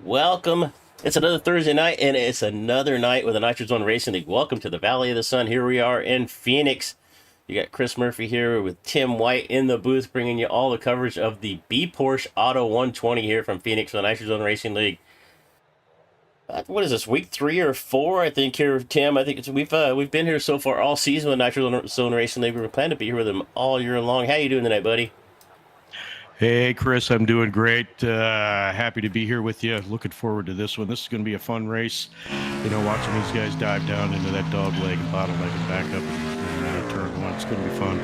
Welcome. It's another Thursday night, and it's another night with the Nitrozone Racing League. Welcome to the Valley of the Sun. Here we are in Phoenix. You got Chris Murphy here with Tim White in the booth, bringing you all the coverage of the B Porsche Auto 120 here from Phoenix for the Nitrozone Racing League. What is this, week 3 or 4? I think here, Tim. I think we've been here so far all season with Nitrozone Racing League. We were planning to be here with them all year long. How you doing tonight, buddy? Hey, Chris, I'm doing great. Happy to be here with you. Looking forward to this one. This is going to be a fun race. You know, watching these guys dive down into that dog leg and bottleneck and back up and turn one. It's going to be fun.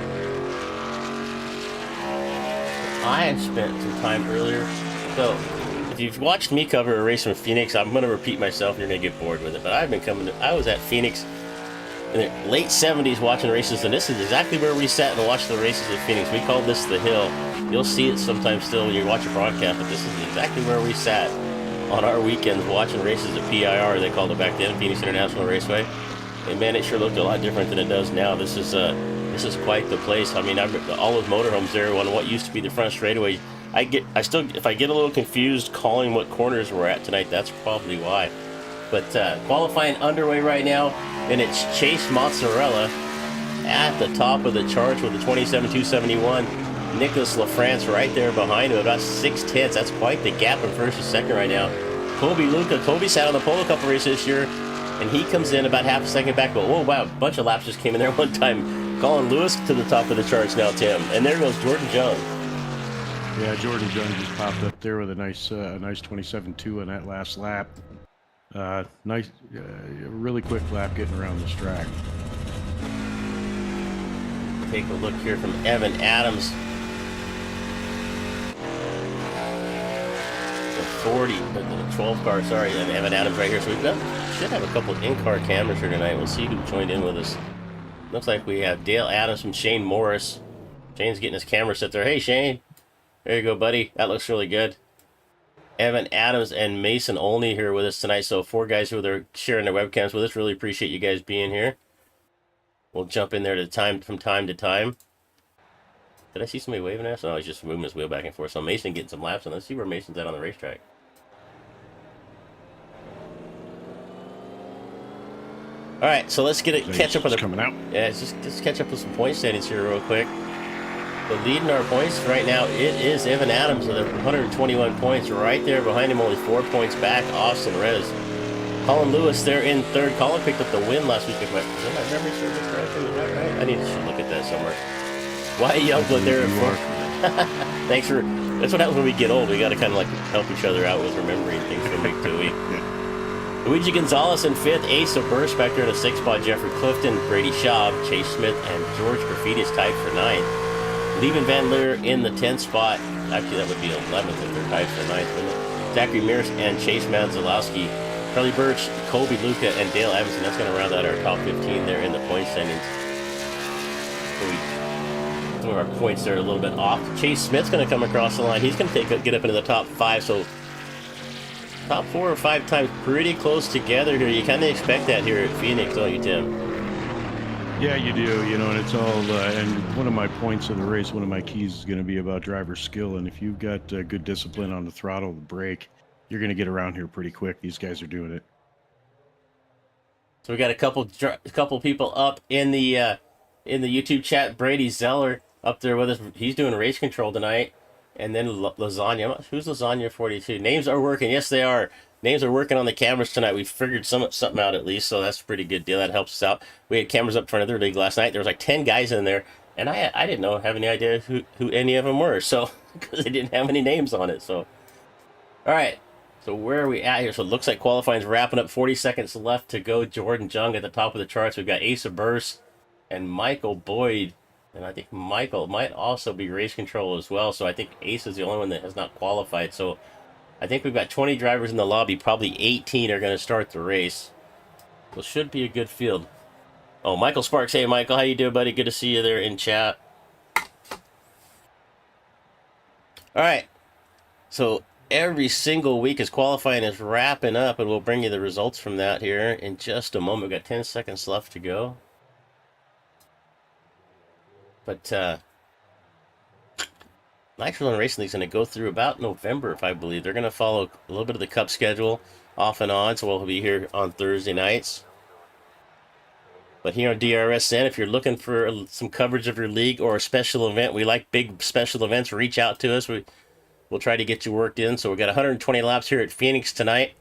I had spent some time earlier. So, if you've watched me cover a race from Phoenix, I'm going to repeat myself and you're going to get bored with it. But I was at Phoenix in the late 70s watching races, and this is exactly where we sat and watched the races at Phoenix. We called this the Hill. You'll see it sometimes still when you watch a broadcast, but this is exactly where we sat on our weekends watching races at PIR. They called it back then, Phoenix International Raceway. And man, it sure looked a lot different than it does now. This is quite the place. I mean, all those motorhomes there on what used to be the front straightaway. If I get a little confused calling what corners we're at tonight, that's probably why. But qualifying underway right now, and it's Chase Mozzarella at the top of the charts with the 27.271. Nicholas LaFrance right there behind him, about 6/10. That's quite the gap in first and second right now. Kobe sat on the pole a couple races this year, and he comes in about half a second back. But, whoa, wow, a bunch of laps just came in there one time. Colin Lewis to the top of the charts now, Tim. And there goes Jordan Jung. Yeah, Jordan Jung just popped up there with a nice 27.2 on that last lap. Really quick lap getting around this track. Take a look here from Evan Adams. The 12 car, sorry, and Evan Adams right here. So should have a couple in-car cameras here tonight. We'll see who joined in with us. Looks like we have Dale Adams and Shane Morris. Shane's getting his camera set there. Hey, Shane. There you go, buddy. That looks really good. Evan Adams and Mason Olney here with us tonight. So 4 guys who are sharing their webcams with us. Really appreciate you guys being here. We'll jump in there from time to time. Did I see somebody waving at us? No, he's just moving his wheel back and forth. So Mason getting some laps on. Let's see where Mason's at on the racetrack. All right, so let's catch up with coming out. Yeah, just catch up with some point standings here real quick. The leading our points right now, it is Evan Adams with 121 points. Right there behind him, only 4 points back, Austin Rez. Colin Lewis there in third. Colin picked up the win last week. Is my memory serving correctly? Is that right? I need to look at that somewhere. Wyatt Youngblood there in fourth. Thanks for. That's what happens when we get old. We got to kind of like help each other out with remembering things from week to week. Luigi Gonzalez in fifth. Asa Burst back there in the sixth spot. Jeffrey Clifton, Brady Schaub, Chase Smith, and George Graffiti is tied for ninth. Levin Van Leer in the 10th spot. Actually, that would be 11th if they're tied for ninth, wouldn't it? Zachary Mears and Chase Manzalowski. Charlie Birch, Kobe Luca, and Dale Evanson. That's going to round out our top 15 there in the point standings. Some of our points are a little bit off. Chase Smith's going to come across the line. He's going to get up into the top 5. So top 4 or 5 times pretty close together here. You kind of expect that here at Phoenix, don't you, Tim? Yeah, you do. You know, and it's all. And one of my points of the race, one of my keys is going to be about driver skill. And if you've got good discipline on the throttle, the brake, you're going to get around here pretty quick. These guys are doing it. So we got a couple people up in the YouTube chat. Brady Zeller up there with us. He's doing race control tonight. And then Lasagna. Who's Lasagna 42? Names are working. Yes, they are. Names are working on the cameras tonight. We figured something out at least, so that's a pretty good deal. That helps us out. We had cameras up front of their league last night. There was like 10 guys in there, and I didn't have any idea who any of them were, so because they didn't have any names on it. So, all right. So where are we at here? So it looks like qualifying's wrapping up. 40 seconds left to go. Jordan Jung at the top of the charts. We've got Asa Burst and Michael Boyd. And I think Michael might also be race control as well. So I think Asa is the only one that has not qualified. So I think we've got 20 drivers in the lobby. Probably 18 are going to start the race. So it should be a good field. Oh, Michael Sparks. Hey, Michael. How you doing, buddy? Good to see you there in chat. All right. So every single week as qualifying is wrapping up, and we'll bring you the results from that here in just a moment. We've got 10 seconds left to go. But Nitrozone Racing League is going to go through about November, if I believe. They're going to follow a little bit of the Cup schedule off and on, so we'll be here on Thursday nights. But here on DRSN, if you're looking for some coverage of your league or a special event, we like big special events. Reach out to us. We'll try to get you worked in. So we got 120 laps here at Phoenix tonight.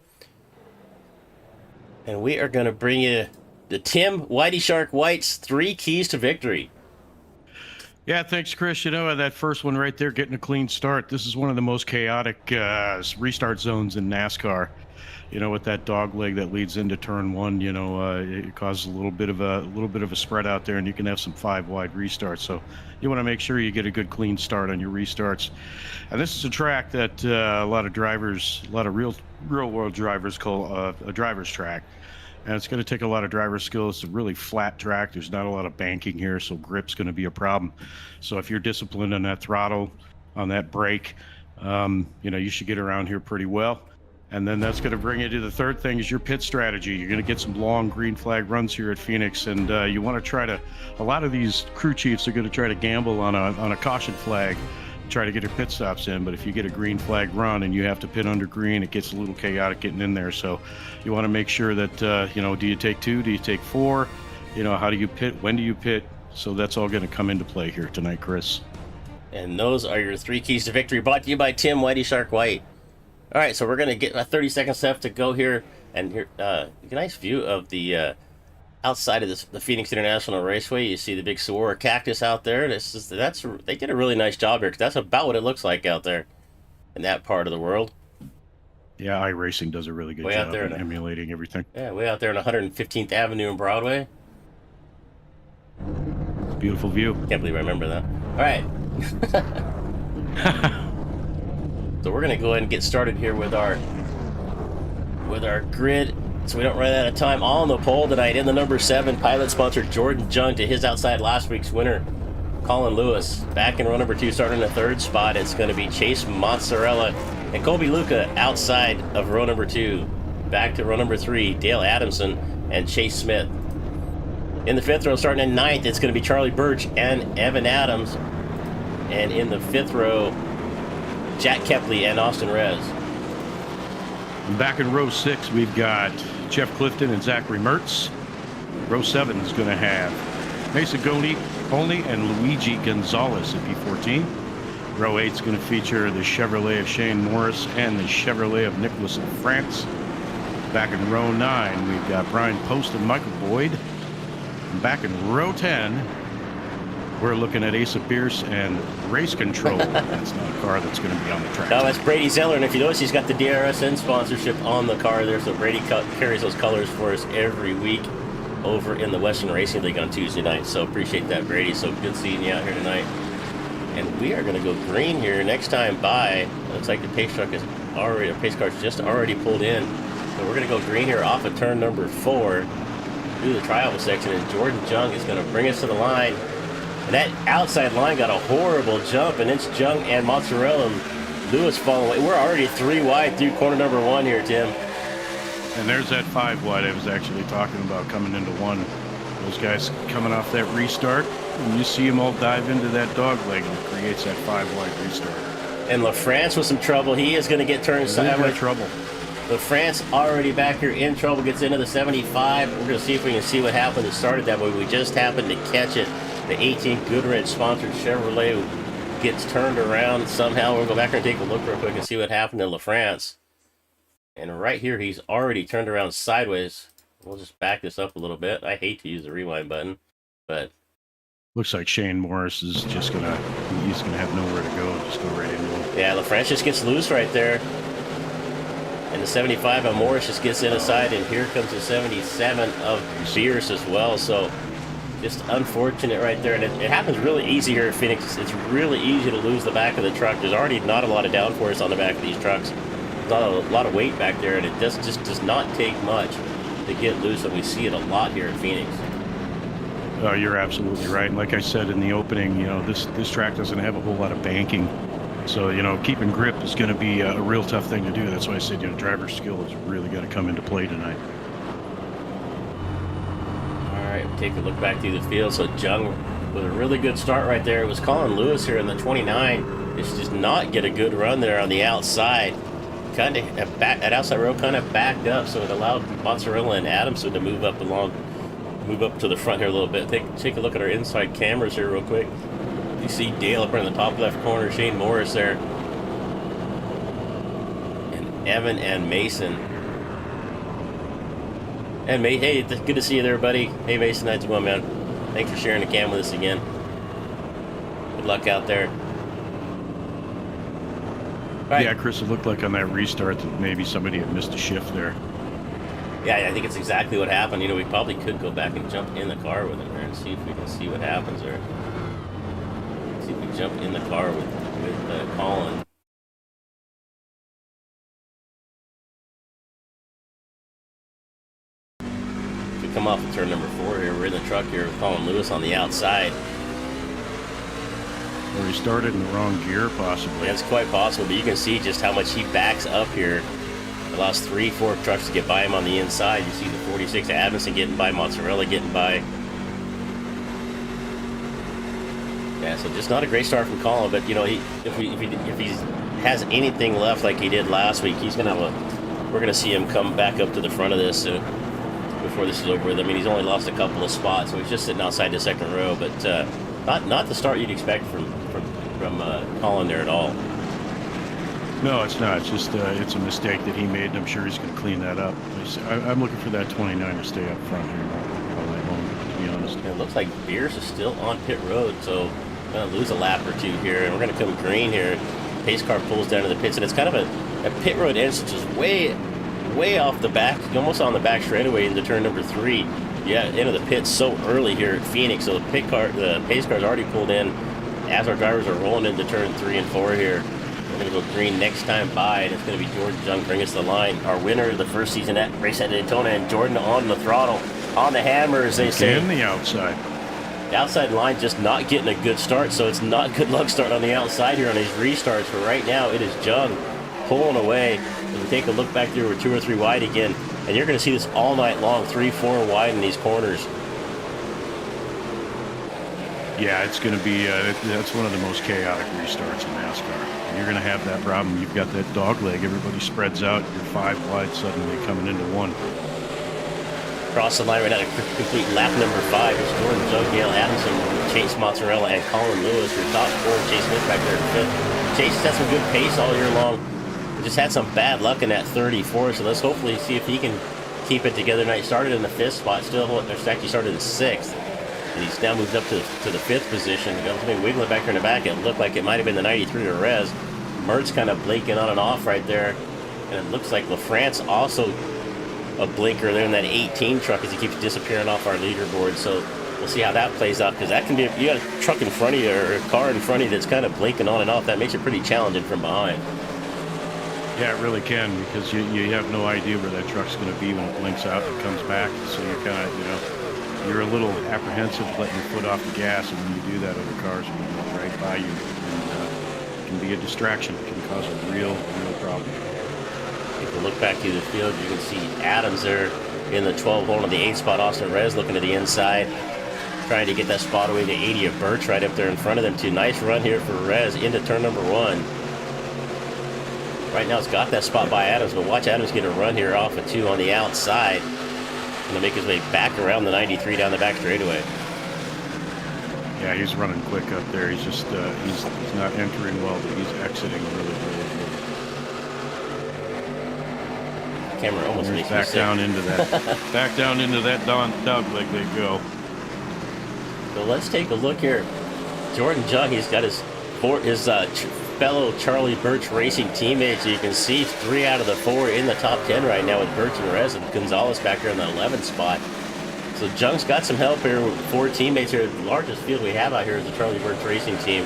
And we are going to bring you the Tim Whitey Shark White's 3 keys to victory. Yeah, thanks, Chris. You know, that first one right there, getting a clean start. This is one of the most chaotic restart zones in NASCAR. You know, with that dog leg that leads into turn 1, you know, it causes a little bit of a spread out there, and you can have some 5-wide restarts. So you want to make sure you get a good clean start on your restarts. And this is a track that a lot of real world drivers call a driver's track. And it's going to take a lot of driver skills. It's a really flat track. There's not a lot of banking here, so grip's going to be a problem. So if you're disciplined on that throttle, on that brake, you know, you should get around here pretty well. And then that's going to bring you to the third thing, is your pit strategy. You're going to get some long green flag runs here at Phoenix, and you want to try to, a lot of these crew chiefs are going to try to gamble on a caution flag, try to get their pit stops in. But if you get a green flag run and you have to pit under green, it gets a little chaotic getting in there. So you want to make sure that, you know, do you take 2? Do you take 4? You know, how do you pit? When do you pit? So that's all going to come into play here tonight, Chris. And those are your 3 keys to victory, brought to you by Tim Whitey Shark White. All right, so we're going to get 30 seconds left to go here. And here, a nice view of the outside of the Phoenix International Raceway. You see the big saguaro cactus out there. They did a really nice job here, because that's about what it looks like out there in that part of the world. Yeah, iRacing does a really good job in emulating everything. Yeah, way out there on 115th Avenue and Broadway. Beautiful view. Can't believe I remember that. All right. So we're going to go ahead and get started here with our grid, so we don't run out of time. All on the pole tonight in the number 7 pilot sponsor Jordan Jung to his outside last week's winner, Colin Lewis. Back in row number 2, starting in the 3rd spot, it's going to be Chase Mozzarella and Colby Luca outside of row number 2. Back to row number 3, Dale Adamson and Chase Smith. In the 5th row, starting in 9th, it's going to be Charlie Birch and Evan Adams. And in the 5th row, Jack Kepley and Austin Rez. Back in row 6, we've got Jeff Clifton and Zachary Mertz. Row 7 is going to have Mason Goni and Luigi Gonzalez at P14. Row 8 is going to feature the Chevrolet of Shane Morris and the Chevrolet of Nicholas France. Back in row 9, we've got Brian Post and Michael Boyd. And back in row 10, we're looking at Asa Pierce and Race Control. That's not a car that's going to be on the track. No, that's Brady Zeller, and if you notice, he's got the DRSN sponsorship on the car there, so Brady carries those colors for us every week over in the Western Racing League on Tuesday night. So appreciate that, Brady. So good seeing you out here tonight. And we are going to go green here next time by. Looks like the pace car's just already pulled in. So we're going to go green here off of turn number 4 through the trial section, and Jordan Jung is going to bring us to the line. And that outside line got a horrible jump, and it's Jung and Mozzarella and Lewis falling away. We're already 3 wide through corner number 1 here, Tim. And there's that 5 wide I was actually talking about coming into 1. Those guys coming off that restart, and you see them all dive into that dog leg, and it creates that 5 wide restart. And LaFrance with some trouble. He is going to get turned sideways. Trouble. LaFrance already back here in trouble, gets into the 75. We're going to see if we can see what happened. It started that way. We just happened to catch it. The 18 Goodrich sponsored Chevrolet gets turned around somehow. We'll go back here and take a look real quick and see what happened to LaFrance. And right here, he's already turned around sideways. We'll just back this up a little bit. I hate to use the rewind button, but looks like Shane Morris is just he's gonna have nowhere to go. Just go right into him. Yeah, LaFrance just gets loose right there. And the 75 of Morris just gets inside, and here comes the 77 of Bierce as well. So just unfortunate right there, and it happens really easy here at Phoenix. It's really easy to lose the back of the truck. There's already not a lot of downforce on the back of these trucks. There's not a lot of weight back there, and it just does not take much to get loose, and we see it a lot here at Phoenix. Oh, you're absolutely right. And like I said in the opening, you know, this track doesn't have a whole lot of banking. So, you know, keeping grip is going to be a real tough thing to do. That's why I said, you know, driver skill is really going to come into play tonight. All right, take a look back through the field. So Jung with a really good start right there. It was Colin Lewis here in the 29 Just does not get a good run there on the outside. Kind of that outside row kind of backed up, so it allowed Mozzarella and Adamson to move up to the front here a little bit. Take a look at our inside cameras here real quick. You see Dale up in the top left corner, Shane Morris there, and Evan and Mason. And hey, good to see you there, buddy. Hey, Mason, how's it going, man? Thanks for sharing the cam with us again. Good luck out there. Right. Yeah, Chris, it looked like on that restart that maybe somebody had missed a shift there. Yeah, I think it's exactly what happened. You know, we probably could go back and jump in the car with him there and see if we can see what happens there. See if we jump in the car with Colin. If we come off of turn number 4 here, we're in the truck here with Colin Lewis on the outside. Or he started in the wrong gear, possibly. Yeah, it's quite possible, but you can see just how much he backs up here. Allows 3-4 trucks to get by him on the inside. You see the 46 Adamson getting by, Mozzarella getting by. Yeah, so just not a great start from Colin, but you know, if he has anything left like he did last week, he's gonna we're gonna see him come back up to the front of this before this is over with. I mean, he's only lost a couple of spots, so he's just sitting outside the second row, but not the start you'd expect from Colin there at all. No, it's not. It's just it's a mistake that he made, and I'm sure he's going to clean that up. I'm looking for that 29 to stay up front here all night long, to be honest. It looks like Beers is still on pit road, so we're going to lose a lap or two here, and we're going to come green here. Pace car pulls down to the pits, and it's kind of a pit road entrance just way off the back, almost on the back straightaway into turn number 3. Yeah, into the pits so early here at Phoenix, so the pace car's already pulled in as our drivers are rolling into turn 3 and 4 here. We're going to go green next time by, and it's going to be Jordan Jung bring us to the line. Our winner of the first season at Race at Daytona, and Jordan on the throttle, on the hammer, as they say. And the outside. The outside line just not getting a good start, so it's not good luck start on the outside here on these restarts. But right now, it is Jung pulling away. If we take a look back there, we're 2 or 3 wide again, and you're going to see this all night long, 3-4 wide in these corners. Yeah, it's going to be, that's one of the most chaotic restarts in NASCAR. And you're going to have that problem. You've got that dog leg. Everybody spreads out. You're 5 wide suddenly coming into 1. Across the line right now to complete lap number 5. It's Jordan Jung, Dale Adamson, Chase Mozzarella, and Colin Lewis. Your top 4, Chase Smith back there at 5th. Chase has had some good pace all year long. He just had some bad luck in that 34, so let's hopefully see if he can keep it together tonight. Started in the 5th spot, actually started in 6th. And he's now moved up to the 5th position. Somebody wiggling back here in the back. It looked like it might have been the 93 to Rez. Mertz kind of blinking on and off right there. And it looks like LaFrance also a blinker there in that 18 truck as he keeps disappearing off our leaderboard. So we'll see how that plays out, because that can be, you got a truck in front of you or a car in front of you that's kind of blinking on and off. That makes it pretty challenging from behind. Yeah, it really can, because you have no idea where that truck's going to be when it blinks out and comes back. So you're kind of, you're a little apprehensive letting your foot off the gas, and when you do that, other cars will go right by you, and it can be a distraction. It can cause a real problem. If you look back through the field, you can see Adams there in the 12 hole on the 8th spot. Austin Rez looking to the inside, trying to get that spot away to 80 of Birch right up there in front of them too. Nice run here for Rez into turn number 1. Right now it's got that spot by Adams, but watch Adams get a run here off of 2 on the outside. Going to make his way back around the 93 down the back straightaway. Yeah, he's running quick up there. He's just he's not entering well, but he's exiting really good. Camera almost makes back me sick. down into that back down into that dog leg they go. So let's take a look here. Jordan Jung, he's got his fellow Charlie Birch Racing teammates. You can see 3 out of the 4 in the top 10 right now with Birch and Rez, and Gonzalez back here in the 11th spot. So Jung's got some help here with 4 teammates here. The largest field we have out here is the Charlie Birch Racing team.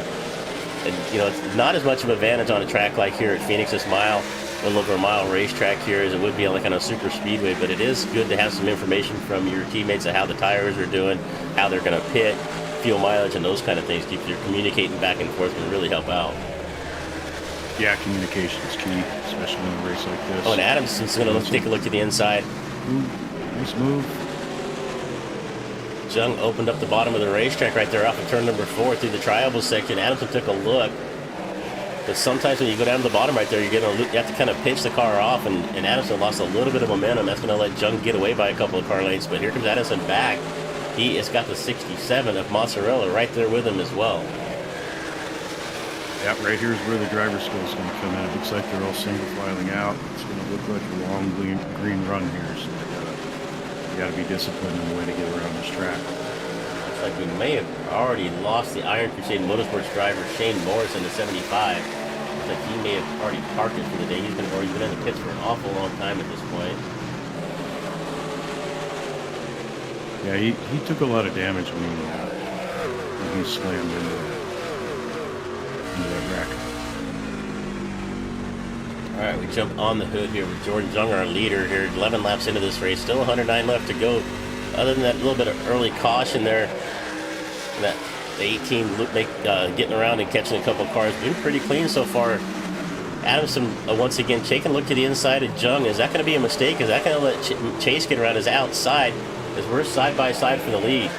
And, it's not as much of an advantage on a track like here at Phoenix, this mile, a little over a mile racetrack here, as it would be on a super speedway. But it is good to have some information from your teammates of how the tires are doing, how they're going to pit, fuel mileage, and those kind of things. Keep you communicating back and forth can really help out. Yeah, communication is key, especially in a race like this. Oh, and Adamson's going to take a look to the inside. Nice move. Jung opened up the bottom of the racetrack right there off of turn number 4 through the triable section. Adamson took a look. But sometimes when you go down to the bottom right there, you have to kind of pinch the car off, and Adamson lost a little bit of momentum. That's going to let Jung get away by a couple of car lengths. But here comes Adamson back. He has got the 67 of Mozzarella right there with him as well. Yeah, right here is where the driver's skill is going to come in. It looks like they're all single filing out. It's going to look like a long green run here, so you got to be disciplined in the way to get around this track. Looks like we may have already lost the Iron Crusade Motorsports driver Shane Morris in the 75. Looks like he may have already parked it for the day. He's been in the pits for an awful long time at this point. Yeah, he took a lot of damage when he slammed into that wreck. All right, we jump on the hood here with Jordan Jung, our leader here. 11 laps into this race, still 109 left to go. Other than that little bit of early caution there, that the 18 getting around and catching a couple of cars, been pretty clean so far. Adamson once again taking a look to the inside of Jung. Is that going to be a mistake? Is that going to let Chase get around his outside? As we're side by side for the lead.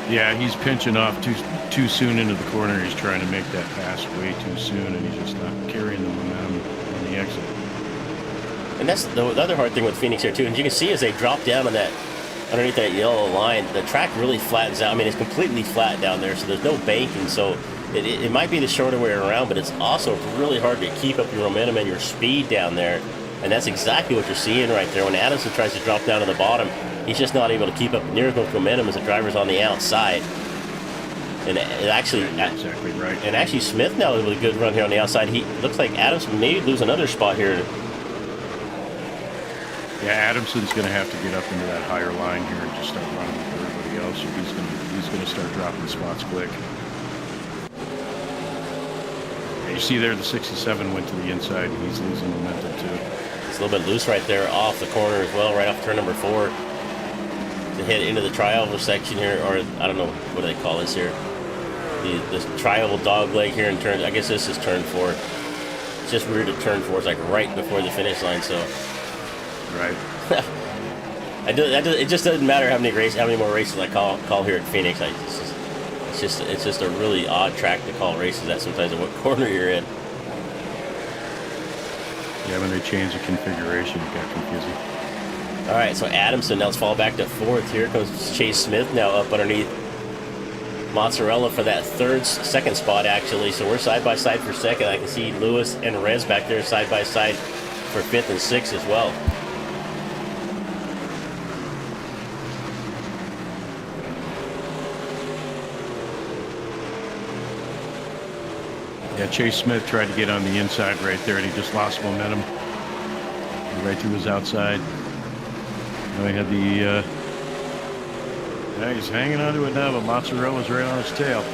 Yeah, he's pinching off too soon into the corner. He's trying to make that pass way too soon, and he's just not carrying the momentum on the exit. And that's the other hard thing with Phoenix here too. And you can see as they drop down on that underneath that yellow line, the track really flattens out. I mean, it's completely flat down there, so there's no banking. So it might be the shorter way around, but it's also really hard to keep up your momentum and your speed down there. And that's exactly what you're seeing right there. When Adamson tries to drop down to the bottom, he's just not able to keep up near as much momentum as the driver's on the outside. And it actually, exactly right. And actually, Smith now with a good run here on the outside. He looks like Adamson may lose another spot here. Yeah, Adamson's going to have to get up into that higher line here and just start running with everybody else. He's going to start dropping spots quick. Yeah, you see there, the 67 went to the inside, and he's losing momentum too. It's a little bit loose right there off the corner as well, right off turn number 4. To head into the tri-oval section here, or I don't know, what do they call this here? The tri-oval dog leg here in turn, I guess this is turn 4. It's just weird at turn 4, it's like right before the finish line, so. Right. It just doesn't matter how many more races I call here at Phoenix. It's just a really odd track to call races at sometimes in what corner you're in. Yeah, when they changed the configuration, it got confusing. All right, so Adamson now let's fall back to 4th. Here comes Chase Smith now up underneath Mozzarella for that second spot, actually. So we're side by side for 2nd. I can see Lewis and Rez back there side by side for 5th and 6th as well. Yeah, Chase Smith tried to get on the inside right there, and he just lost momentum right through his outside. Now he had the, yeah, he's hanging onto it now, but Mozzarella's right on his tail.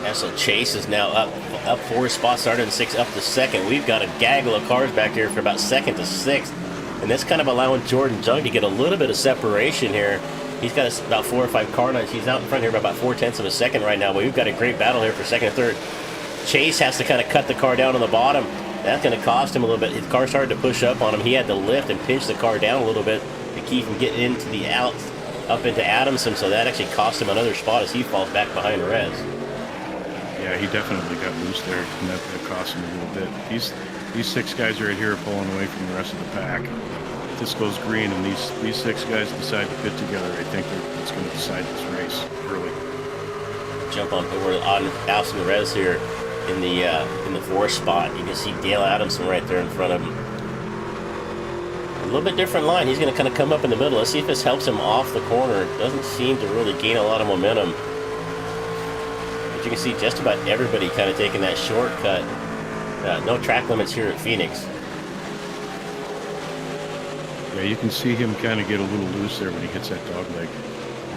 Yeah, so Chase is now up 4 spots, started in 6th, up to 2nd. We've got a gaggle of cars back here for about 2nd to 6th, and that's kind of allowing Jordan Jung to get a little bit of separation here. He's got about 4 or 5 car lengths. He's out in front here by about 4/10 of a second right now, but we've got a great battle here for 2nd and 3rd. Chase has to kind of cut the car down on the bottom. That's going to cost him a little bit. His car started to push up on him. He had to lift and pinch the car down a little bit to keep him getting into the outs, up into Adamson, so that actually cost him another spot as he falls back behind Rez. Yeah, he definitely got loose there, and that cost him a little bit. These 6 guys right here are pulling away from the rest of the pack. If this goes green and these 6 guys decide to pit together, I think it's going to decide this race early. Jump on over on Alson Rez here in the 4th spot. You can see Dale Adamson right there in front of him. A little bit different line. He's going to kind of come up in the middle. Let's see if this helps him off the corner. Doesn't seem to really gain a lot of momentum. But you can see just about everybody kind of taking that shortcut. No track limits here at Phoenix. Yeah, you can see him kind of get a little loose there when he hits that dog leg.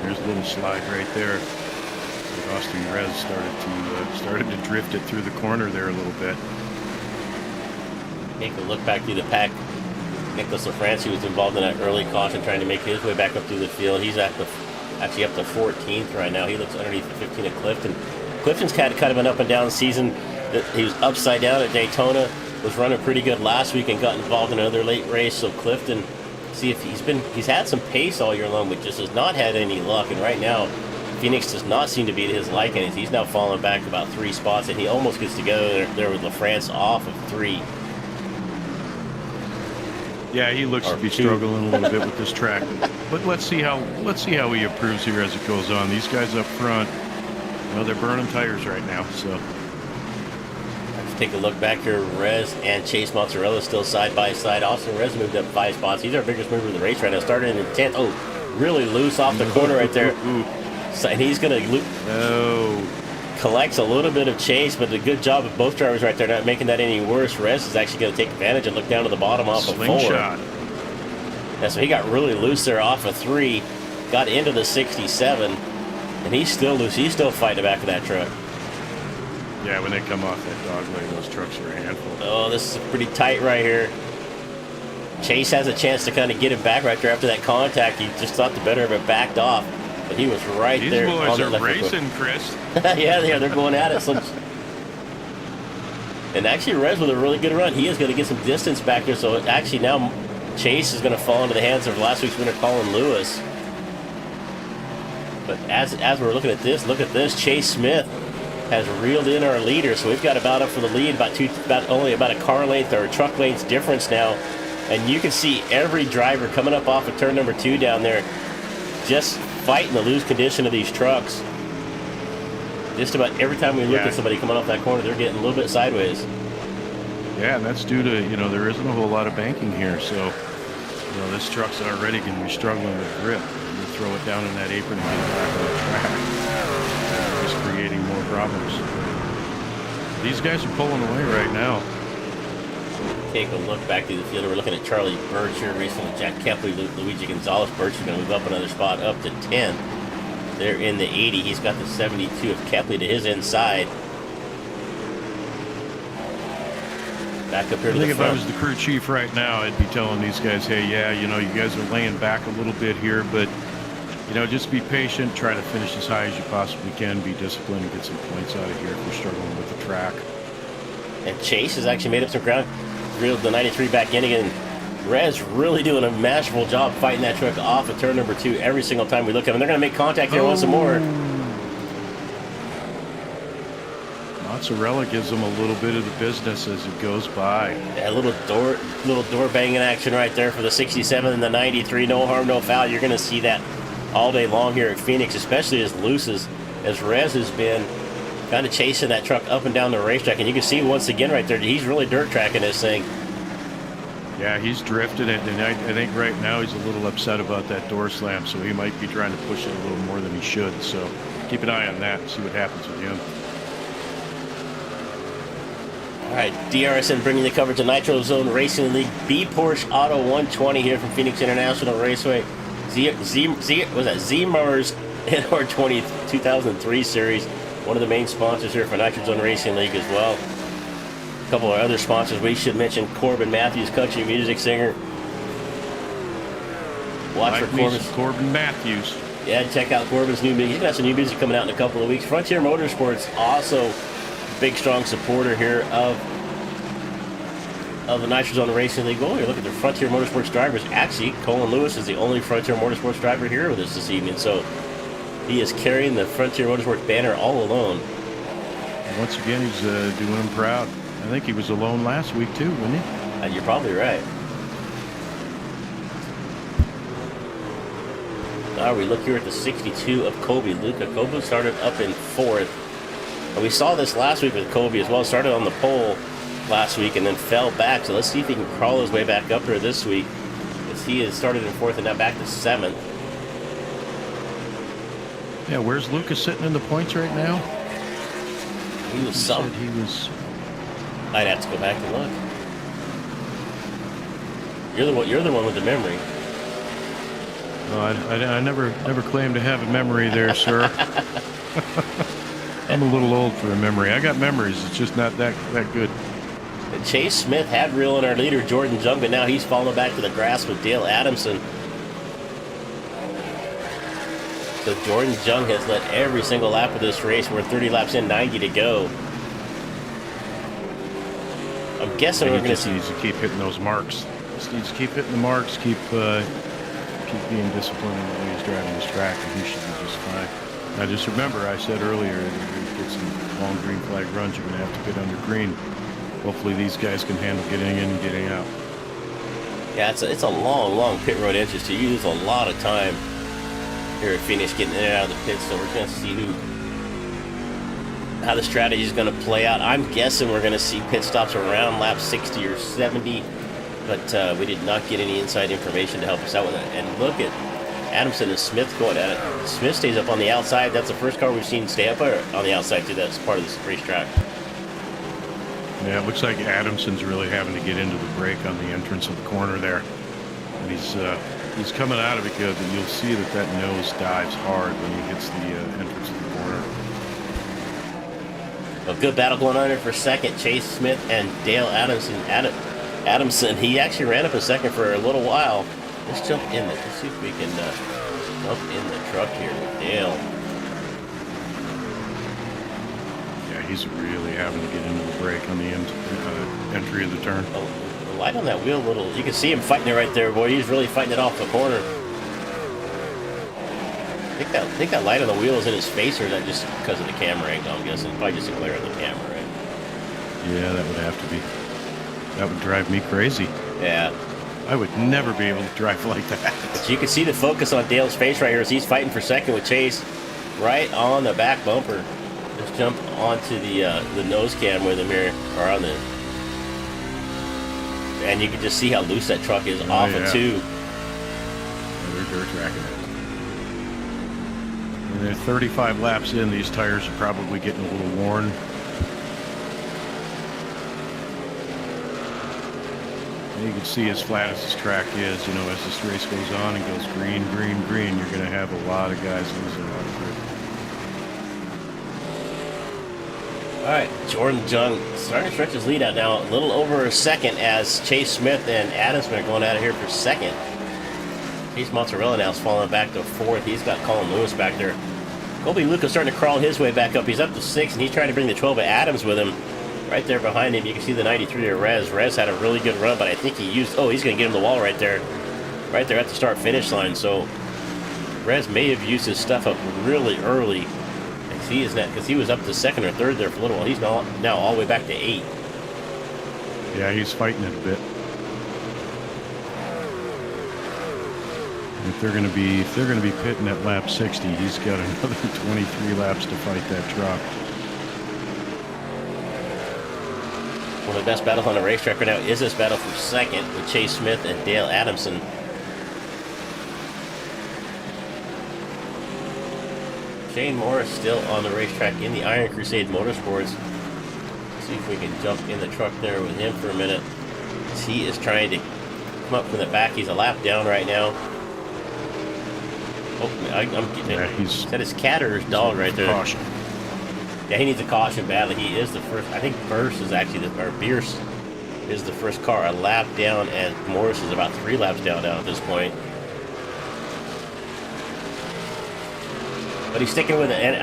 There's a little slide right there. Austin Rez started to drift it through the corner there a little bit. Take a look back through the pack. Nicholas LaFrance was involved in that early caution, trying to make his way back up through the field. He's actually up to 14th right now. He looks underneath the 15 of Clifton. Clifton's had kind of an up and down season. He was upside down at Daytona, was running pretty good last week and got involved in another late race. So Clifton, see if he's had some pace all year long, but just has not had any luck. And right now, Phoenix does not seem to be to his liking. He's now falling back about 3 spots, and he almost gets to go there with LaFrance off of 3. Yeah, he looks to be 2. struggling a little bit with this track, but let's see how he improves here as it goes on. These guys up front, you know, they're burning tires right now. So let's take a look back here. Rez and Chase Mozzarella still side by side. Austin Rez moved up 5 spots. He's our biggest mover in the race right now. Started in 10th. Oh, really loose off the corner right there. So, and he's going to collects a little bit of Chase, but a good job of both drivers right there, not making that any worse. Rez is actually going to take advantage and look down to the bottom off of 4. Yeah, so he got really loose there off of 3, got into the 67, and he's still loose. He's still fighting the back of that truck. Yeah, when they come off that dog leg, those trucks are a handful. Oh, this is pretty tight right here. Chase has a chance to kind of get him back right there after that contact. He just thought the better of it, backed off. But he was right there. These boys are racing, Chris. Yeah, they're going at it. And actually, Rez with a really good run. He is going to get some distance back there. So actually now Chase is going to fall into the hands of last week's winner, Colin Lewis. But as we're looking at this, look at this. Chase Smith has reeled in our leader. So we've got about up for the lead, only about a car length or a truck length difference now. And you can see every driver coming up off of turn number 2 down there just fighting the loose condition of these trucks. Just about every time we look at somebody coming off that corner, they're getting a little bit sideways. Yeah, and that's due to, you know, there isn't a whole lot of banking here. So, you know, this truck's already going to be struggling with grip. You throw it down in that apron and get it back on the track. Just creating more problems. These guys are pulling away right now. Take a look back to the field. We're looking at Charlie Birch here recently. Jack Kepley, Luigi Gonzalez. Birch is going to move up another spot up to 10. They're in the 80. He's got the 72 of Kepley to his inside. Back up here to the front. If I was the crew chief right now, I'd be telling these guys, hey, yeah, you know, you guys are laying back a little bit here, but, you know, just be patient. Try to finish as high as you possibly can. Be disciplined and get some points out of here if we're struggling with the track. And Chase has actually made up some ground. Reeled the 93 back in again. Rez really doing a masterful job fighting that truck off of turn number 2 every single time we look at him. They're going to make contact here once more. Mozzarella gives them a little bit of the business as it goes by. Yeah, a little door banging action right there for the 67 and the 93. No harm, no foul. You're going to see that all day long here at Phoenix, especially as loose as Rez has been kind of chasing that truck up and down the racetrack. And you can see once again right there, he's really dirt tracking this thing. Yeah, he's drifted it, and I think right now he's a little upset about that door slam, so he might be trying to push it a little more than he should. So keep an eye on that and see what happens with him. All right, DRSN bringing the coverage of Nitrozone Racing League B Porsche Auto 120 here from Phoenix International Raceway. Z-Mars NR 2003 series. One of the main sponsors here for Nitrozone Racing League as well. A couple of other sponsors we should mention: Corbin Matthews, country music singer. Watch for Corbin Matthews. Yeah, check out Corbin's new music. He's got some new music coming out in a couple of weeks. Frontier Motorsports, also a big, strong supporter here of the Nitrozone Racing League. Oh, you look at the Frontier Motorsports drivers. Actually, Colin Lewis is the only Frontier Motorsports driver here with us this evening. So he is carrying the Frontier Motorsports banner all alone. And once again, he's doing him proud. I think he was alone last week too, wasn't he? You're probably right. Now we look here at the 62 of Kobe Luca. Kobe started up in 4th. And we saw this last week with Kobe as well. Started on the pole last week and then fell back. So let's see if he can crawl his way back up here this week, as he has started in 4th and now back to 7th. Yeah, where's Lucas sitting in the points right now? He was some. He was. I'd have to go back and look. You're the one with the memory. No, I never claimed to have a memory there, sir. I'm a little old for a memory. I got memories. It's just not that good. And Chase Smith had reeling our leader, Jordan Jung, but now he's fallen back to the grass with Dale Adamson. So Jordan Jung has led every single lap of this race. We're 30 laps in, 90 to go. I'm guessing we're going to see. Needs to keep hitting those marks. Just needs to keep hitting the marks. Keep being disciplined in the way he's driving this track, and he should be just fine. I just remember I said earlier, if you get some long green flag runs, you're going to have to get under green. Hopefully these guys can handle getting in and getting out. Yeah, it's a long pit road entrance. So you use a lot of time here at Phoenix getting in and out of the pits. So we're going to see how the strategy is going to play out. I'm guessing we're going to see pit stops around lap 60 or 70, but we did not get any inside information to help us out with it. And look at Adamson and Smith going at it. Smith stays up on the outside. That's the first car we've seen stay up on the outside too. That's part of this racetrack. Yeah, it looks like Adamson's really having to get into the brake on the entrance of the corner there. And he's coming out of it good, but you'll see that nose dives hard when he hits the entrance of the corner. A good battle going on here for second. Chase Smith and Dale Adamson. Adamson, he actually ran up a second for a little while. Let's jump in there. Let's see if we can jump in the truck here with Dale. Yeah, he's really having to get into the brake on the entry of the turn. Oh, the light on that wheel, you can see him fighting it right there, boy. He's really fighting it off the corner. I think that light on the wheel is in his face, or is that just because of the camera angle? I'm guessing probably just a glare on the camera, right? Yeah, that would have to be. That would drive me crazy. Yeah. I would never be able to drive like that. But you can see the focus on Dale's face right here as he's fighting for second with Chase right on the back bumper. Just jump onto the nose cam with him here, or on the, and you can just see how loose that truck is off of two. They're dirt tracking it. And they're 35 laps in. These tires are probably getting a little worn. And you can see as flat as this track is, you know, as this race goes on and goes green, green, green, you're going to have a lot of guys losing a lot of grip. All right, Jordan Jung starting to stretch his lead out now, a little over a second as Chase Smith and Adamson are going out of here for second. Chase Mozzarella now is falling back to fourth. He's got Colin Lewis back there. Colby Lucas starting to crawl his way back up. He's up to sixth, and he's trying to bring the 12 of Adams with him. Right there behind him, you can see the 93 of Rez. Rez had a really good run, but I think he used... Oh, he's going to get him the wall right there at the start-finish line. So Rez may have used his stuff up really early. He is not, because he was up to second or third there for a little while. He's now all the way back to 8. Yeah, he's fighting it a bit. If they're going to be pitting at lap 60, he's got another 23 laps to fight that truck. One of the best battles on the racetrack right now is this battle for second with Chase Smith and Dale Adamson. Shane Morris still on the racetrack in the Iron Crusade Motorsports. Let's see if we can jump in the truck there with him for a minute. He is trying to come up from the back. He's a lap down right now. Oh, I'm getting it. Is that his cat or his dog right there? Caution. Yeah, he needs a caution badly. He is the first. I think Bierce is the first car a lap down, and Morris is about 3 laps down now at this point. But he's sticking with it, and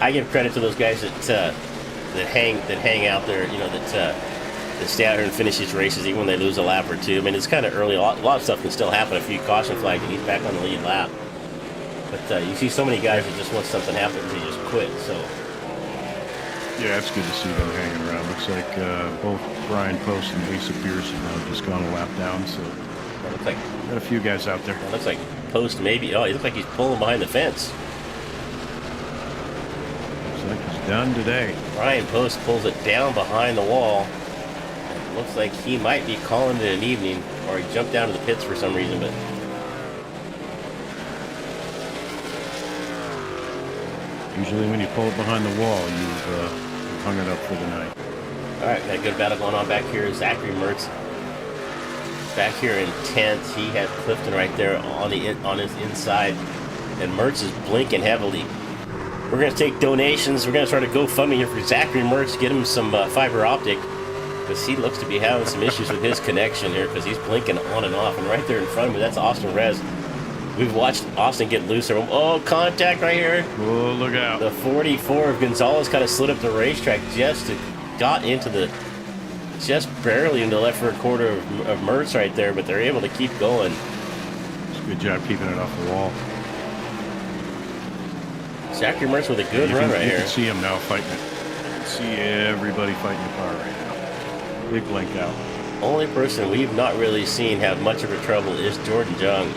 I give credit to those guys that hang out there, that stay out here and finish these races even when they lose a lap or two. I mean, it's kind of early. A lot of stuff can still happen. A few caution flags, and he's back on the lead lap. But you see so many guys that just once something happens, they just quit. So yeah, it's good to see them hanging around. Looks like both Brian Post and Lisa Pearson have just gone a lap down. So it looks like got a few guys out there. It looks like Post maybe. Oh, he looks like he's pulling behind the fence. Looks like he's done today. Brian Post pulls it down behind the wall. It looks like he might be calling it an evening, or he jumped down to the pits for some reason. But usually when you pull it behind the wall, you've hung it up for the night. All right, got a good battle going on back here. Zachary Mertz back here in 10th. He has Clifton right there on his inside, and Mertz is blinking heavily. We're going to take donations. We're going to start a GoFundMe here for Zachary Mertz, get him some fiber optic, because he looks to be having some issues with his connection here, because he's blinking on and off. And right there in front of me, that's Austin Rez. We've watched Austin get looser. Oh, contact right here. Oh, look out. The 44 of Gonzalez kind of slid up the racetrack got into just barely into the left rear quarter of Mertz right there, but they're able to keep going. It's a good job keeping it off the wall. Zachary Mertz with a good run right You here. can see him now fighting it. You can see everybody fighting the car right now. Big blank out. Only person we've not really seen have much of a trouble is Jordan Jung.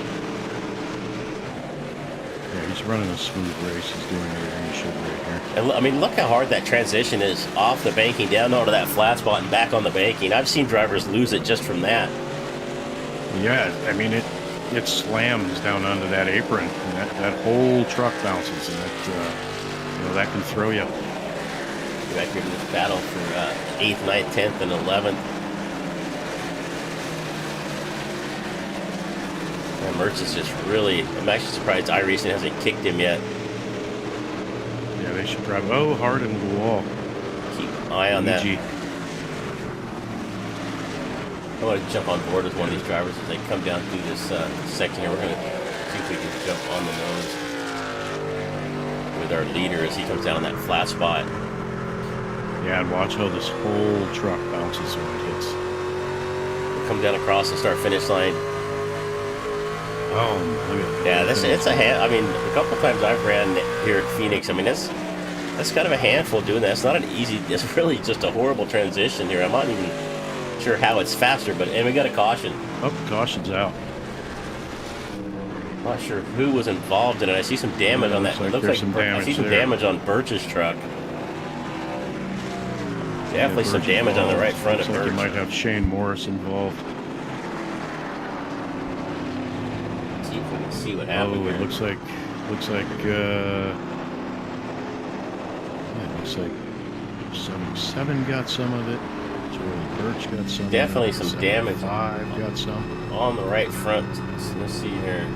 Yeah, he's running a smooth race. He's doing everything he should right here. And I mean, look how hard that transition is off the banking down onto that flat spot and back on the banking. I've seen drivers lose it just from that. Yeah, I mean, it slams down onto that apron, and that whole truck bounces, and that can throw you. Back here to this battle for 8th, 9th, 10th, and 11th. And Mertz is just really, I'm actually surprised iRacing hasn't kicked him yet. Yeah, they should probably, hard into the wall. Keep an eye on that. I want to jump on board with one of these drivers as they come down through this section here. We're going to see if we can jump on the nose with our leader as he comes down on that flat spot. Yeah, and watch how this whole truck bounces when it hits. We'll come down across the start-finish line. Oh, look at that. Yeah, it's a hand. I mean, a couple times I've ran here at Phoenix. I mean, that's kind of a handful doing that. It's not an easy. It's really just a horrible transition here. I'm not even sure how it's faster, and we got a caution. Oh, caution's out. I'm not sure who was involved in it. I see some damage on that. It looks like I see some damage on Birch's truck. Definitely some damage on the right front of Birch. You might have Shane Morris involved. See if we can see what happened. Oh, it looks like yeah, it looks like 77 got some of it. Charlie Birch got some. Definitely some damage. 5 got some on the right front. So let's see here.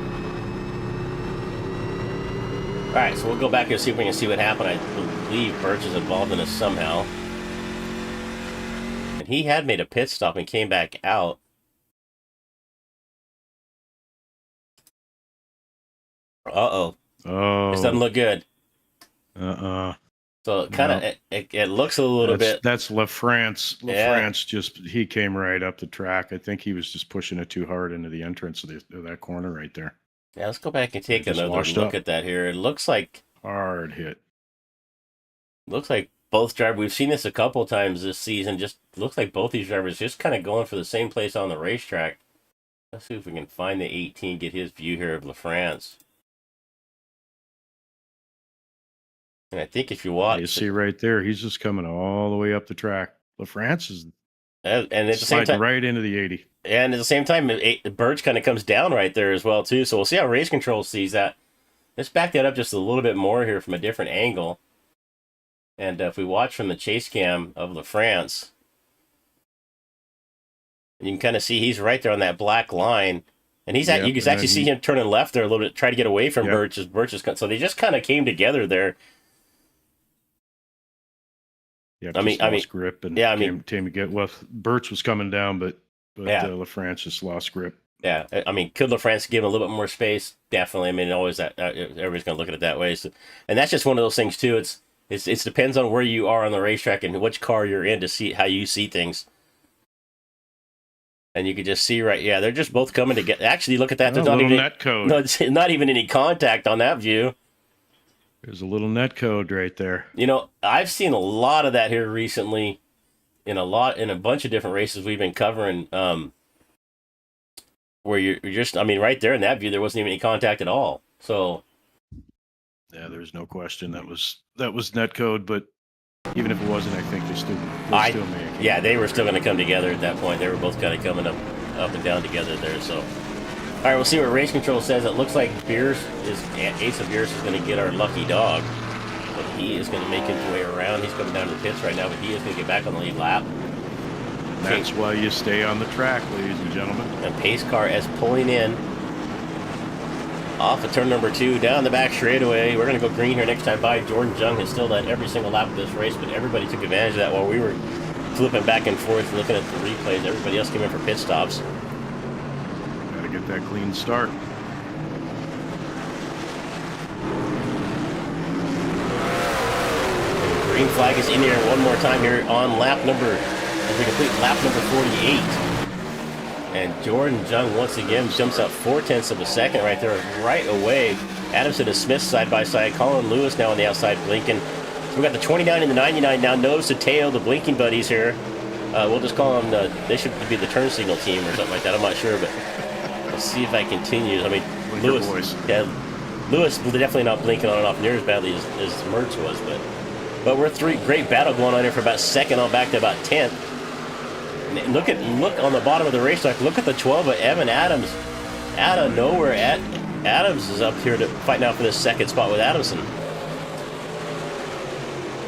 All right, so we'll go back and see if we can see what happened. I believe Birch is involved in this somehow. And he had made a pit stop and came back out. Uh-oh. Oh. This doesn't look good. So kind of, it looks a little bit. That's LaFrance. LaFrance he came right up the track. I think he was just pushing it too hard into the entrance of that corner right there. Yeah, let's go back and take another look at that here. It looks like hard hit. Looks like both drivers. We've seen this a couple times this season. Just looks like both these drivers just kind of going for the same place on the racetrack. Let's see if we can find the 18. Get his view here of LaFrance. And I think if you watch, you see right there, he's just coming all the way up the track. LaFrance is and at the same time right into the 80. And at the same time, Birch kind of comes down right there as well too. So we'll see how race control sees that. Let's back that up just a little bit more here from a different angle. And if we watch from the chase cam of LaFrance, you can kind of see he's right there on that black line. And you can actually see him turning left there a little bit, try to get away from Birch as Birch is. So they just kind of came together there. Yeah, lost grip and Birch was coming down, but LaFrance just lost grip. Yeah, I mean, could LaFrance give him a little bit more space? Definitely. I mean, always that everybody's going to look at it that way. So, and that's just one of those things too. It depends on where you are on the racetrack and which car you're in to see how you see things. And you can just see they're just both coming together. Actually, look at that. There's not even net code. No, not even any contact on that view. There's a little net code right there. You know, I've seen a lot of that here recently in a bunch of different races we've been covering, where you're just, I mean, right there in that view, there wasn't even any contact at all. So, yeah, there's no question that was net code, but even if it wasn't, I think they still may. Yeah, they were still going to come together at that point. They were both kind of coming up and down together there. So, all right, we'll see what race control says. It looks like Ace of Beers is going to get our lucky dog. But he is going to make his way around. He's coming down to the pits right now, but he is going to get back on the lead lap. That's why you stay on the track, ladies and gentlemen. And pace car is pulling in off of turn number 2, down the back straightaway. We're going to go green here next time by. Jordan Jung has still led every single lap of this race, but everybody took advantage of that while we were flipping back and forth, looking at the replays. Everybody else came in for pit stops. Get that clean start. Green flag is in here one more time here on lap number, as we complete lap number 48. And Jordan Jung once again jumps up 0.4 of a second right there, right away. Adamson and Smith side by side. Colin Lewis now on the outside blinking. So we got the 29 and the 99 now nose to tail, the blinking buddies here. We'll just call them, they should be the turn signal team or something like that. I'm not sure, but let's see if that continues. I mean, Lewis, yeah, Lewis definitely not blinking on and off near as badly as Mertz was, but we're great battle going on here for about second on back to about 10th. And look on the bottom of the racetrack. Look at the 12 of Evan Adams out of nowhere. Adams is up here to fight now for this second spot with Adamson.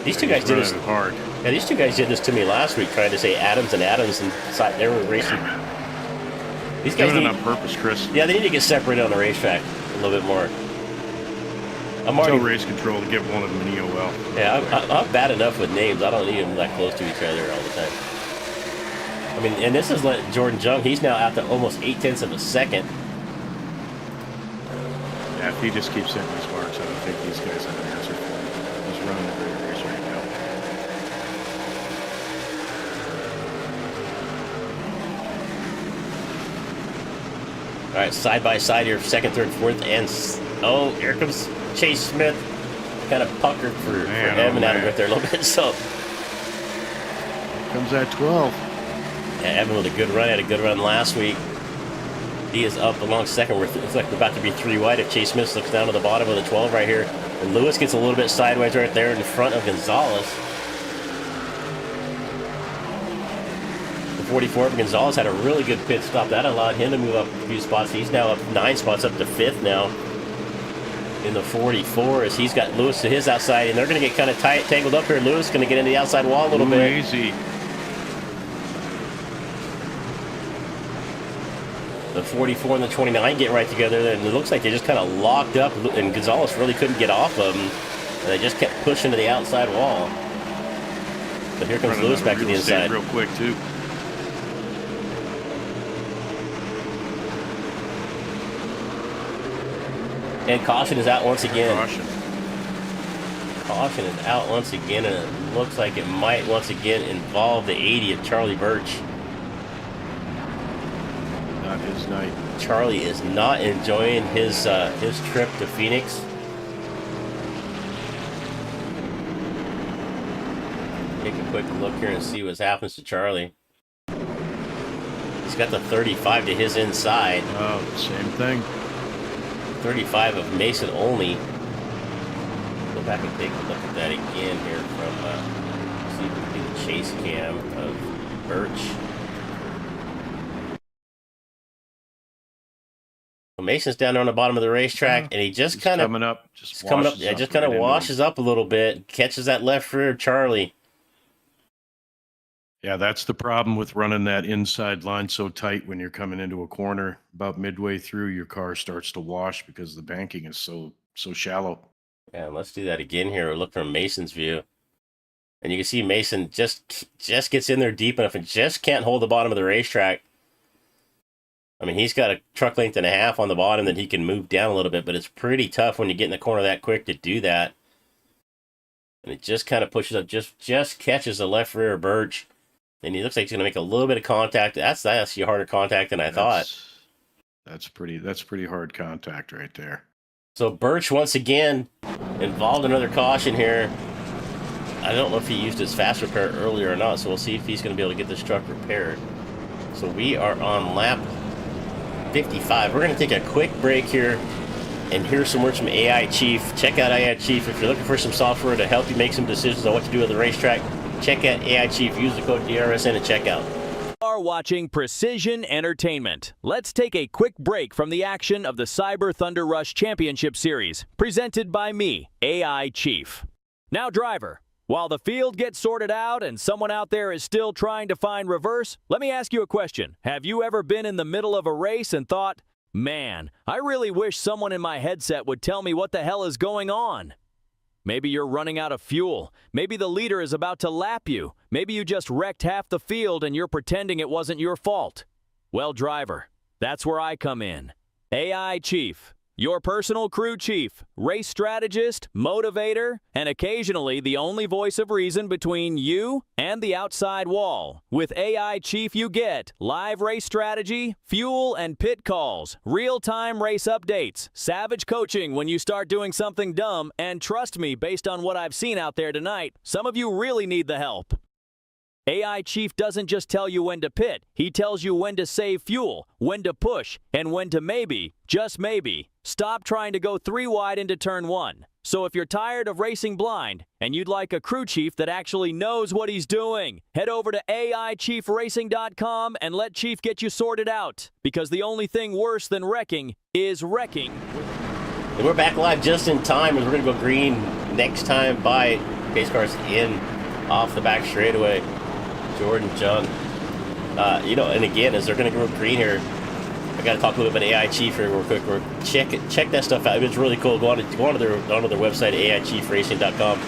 These two guys did this hard. Yeah, these two guys did this to me last week, trying to say Adams, and they were racing. These guys doing it on purpose, Chris. Yeah, they need to get separated on the racetrack a little bit more. Tell race control to give one of them an EOL. Yeah, I'm bad enough with names. I don't need them that close to each other all the time. I mean, and this is Jordan Jung. He's now out to almost 0.8 of a second. Yeah, if he just keeps hitting his marks, I don't think these guys have an answer for him. He's running a great race right now. All right, side by side here, second, third, fourth, and oh, here comes Chase Smith. Kind of puckered for Evan Adams right there a little bit. So comes that 12. Yeah, Evan with a good run. Had a good run last week. He is up along second. It's like we're about to be 3 wide if Chase Smith looks down to the bottom of the 12 right here. And Lewis gets a little bit sideways right there in front of Gonzalez. The 44 of Gonzalez had a really good pit stop. That allowed him to move up a few spots. He's now up 9 spots, up to 5th now in the 44 as he's got Lewis to his outside. And they're going to get kind of tangled up here. Lewis going to get into the outside wall a little bit. Easy. The 44 and the 29 get right together, and it looks like they just kind of locked up, and Gonzalez really couldn't get off of them. And they just kept pushing to the outside wall. But here comes Lewis back to the inside. Real quick, too. And caution is out once again. Caution is out once again, and it looks like it might once again involve the 80 of Charlie Birch. Not his night. Charlie is not enjoying his trip to Phoenix. Take a quick look here and see what happens to Charlie. He's got the 35 to his inside. Oh, same thing. 35 of Mason only. Go back and take a look at that again here from see if we can do the chase cam of Birch. Mason's down there on the bottom of the racetrack, and he just kind of coming up, just kind of washes up a little bit, catches that left rear Charlie. Yeah, that's the problem with running that inside line so tight when you're coming into a corner. About midway through, your car starts to wash because the banking is so shallow. Yeah, let's do that again here. Look from Mason's view, and you can see Mason just gets in there deep enough and just can't hold the bottom of the racetrack. I mean, he's got a truck length and a half on the bottom that he can move down a little bit, but it's pretty tough when you get in the corner that quick to do that. And it just kind of pushes up, just catches the left rear of Birch. And he looks like he's going to make a little bit of contact. That's actually harder contact than I thought. That's pretty hard contact right there. So Birch, once again, involved in another caution here. I don't know if he used his fast repair earlier or not, so we'll see if he's going to be able to get this truck repaired. So we are on lap 55. We're going to take a quick break here and hear some words from AI Chief. Check out AI Chief. If you're looking for some software to help you make some decisions on what to do at the racetrack, check out AI Chief. Use the code DRSN at checkout. Are watching Precision Entertainment. Let's take a quick break from the action of the Cyber Thunder Rush Championship Series, presented by me, AI Chief. Now, driver, while the field gets sorted out and someone out there is still trying to find reverse, let me ask you a question. Have you ever been in the middle of a race and thought, man, I really wish someone in my headset would tell me what the hell is going on? Maybe you're running out of fuel. Maybe the leader is about to lap you. Maybe you just wrecked half the field and you're pretending it wasn't your fault. Well, driver, that's where I come in. AI Chief. Your personal crew chief, race strategist, motivator, and occasionally the only voice of reason between you and the outside wall. With AI Chief, you get live race strategy, fuel and pit calls, real-time race updates, savage coaching when you start doing something dumb, and trust me, based on what I've seen out there tonight, some of you really need the help. AI Chief doesn't just tell you when to pit, he tells you when to save fuel, when to push, and when to maybe, just maybe, stop trying to go 3 wide into turn 1. So if you're tired of racing blind, and you'd like a crew chief that actually knows what he's doing, head over to AIChiefRacing.com and let Chief get you sorted out. Because the only thing worse than wrecking is wrecking. And we're back live just in time as we're going to go green next time by pace cars in off the back straightaway. Jordan, John, and again, as they're going to go green here, I got to talk a little bit about AI Chief here real quick. Check that stuff out. It's really cool. Go onto their website, AIChiefRacing.com.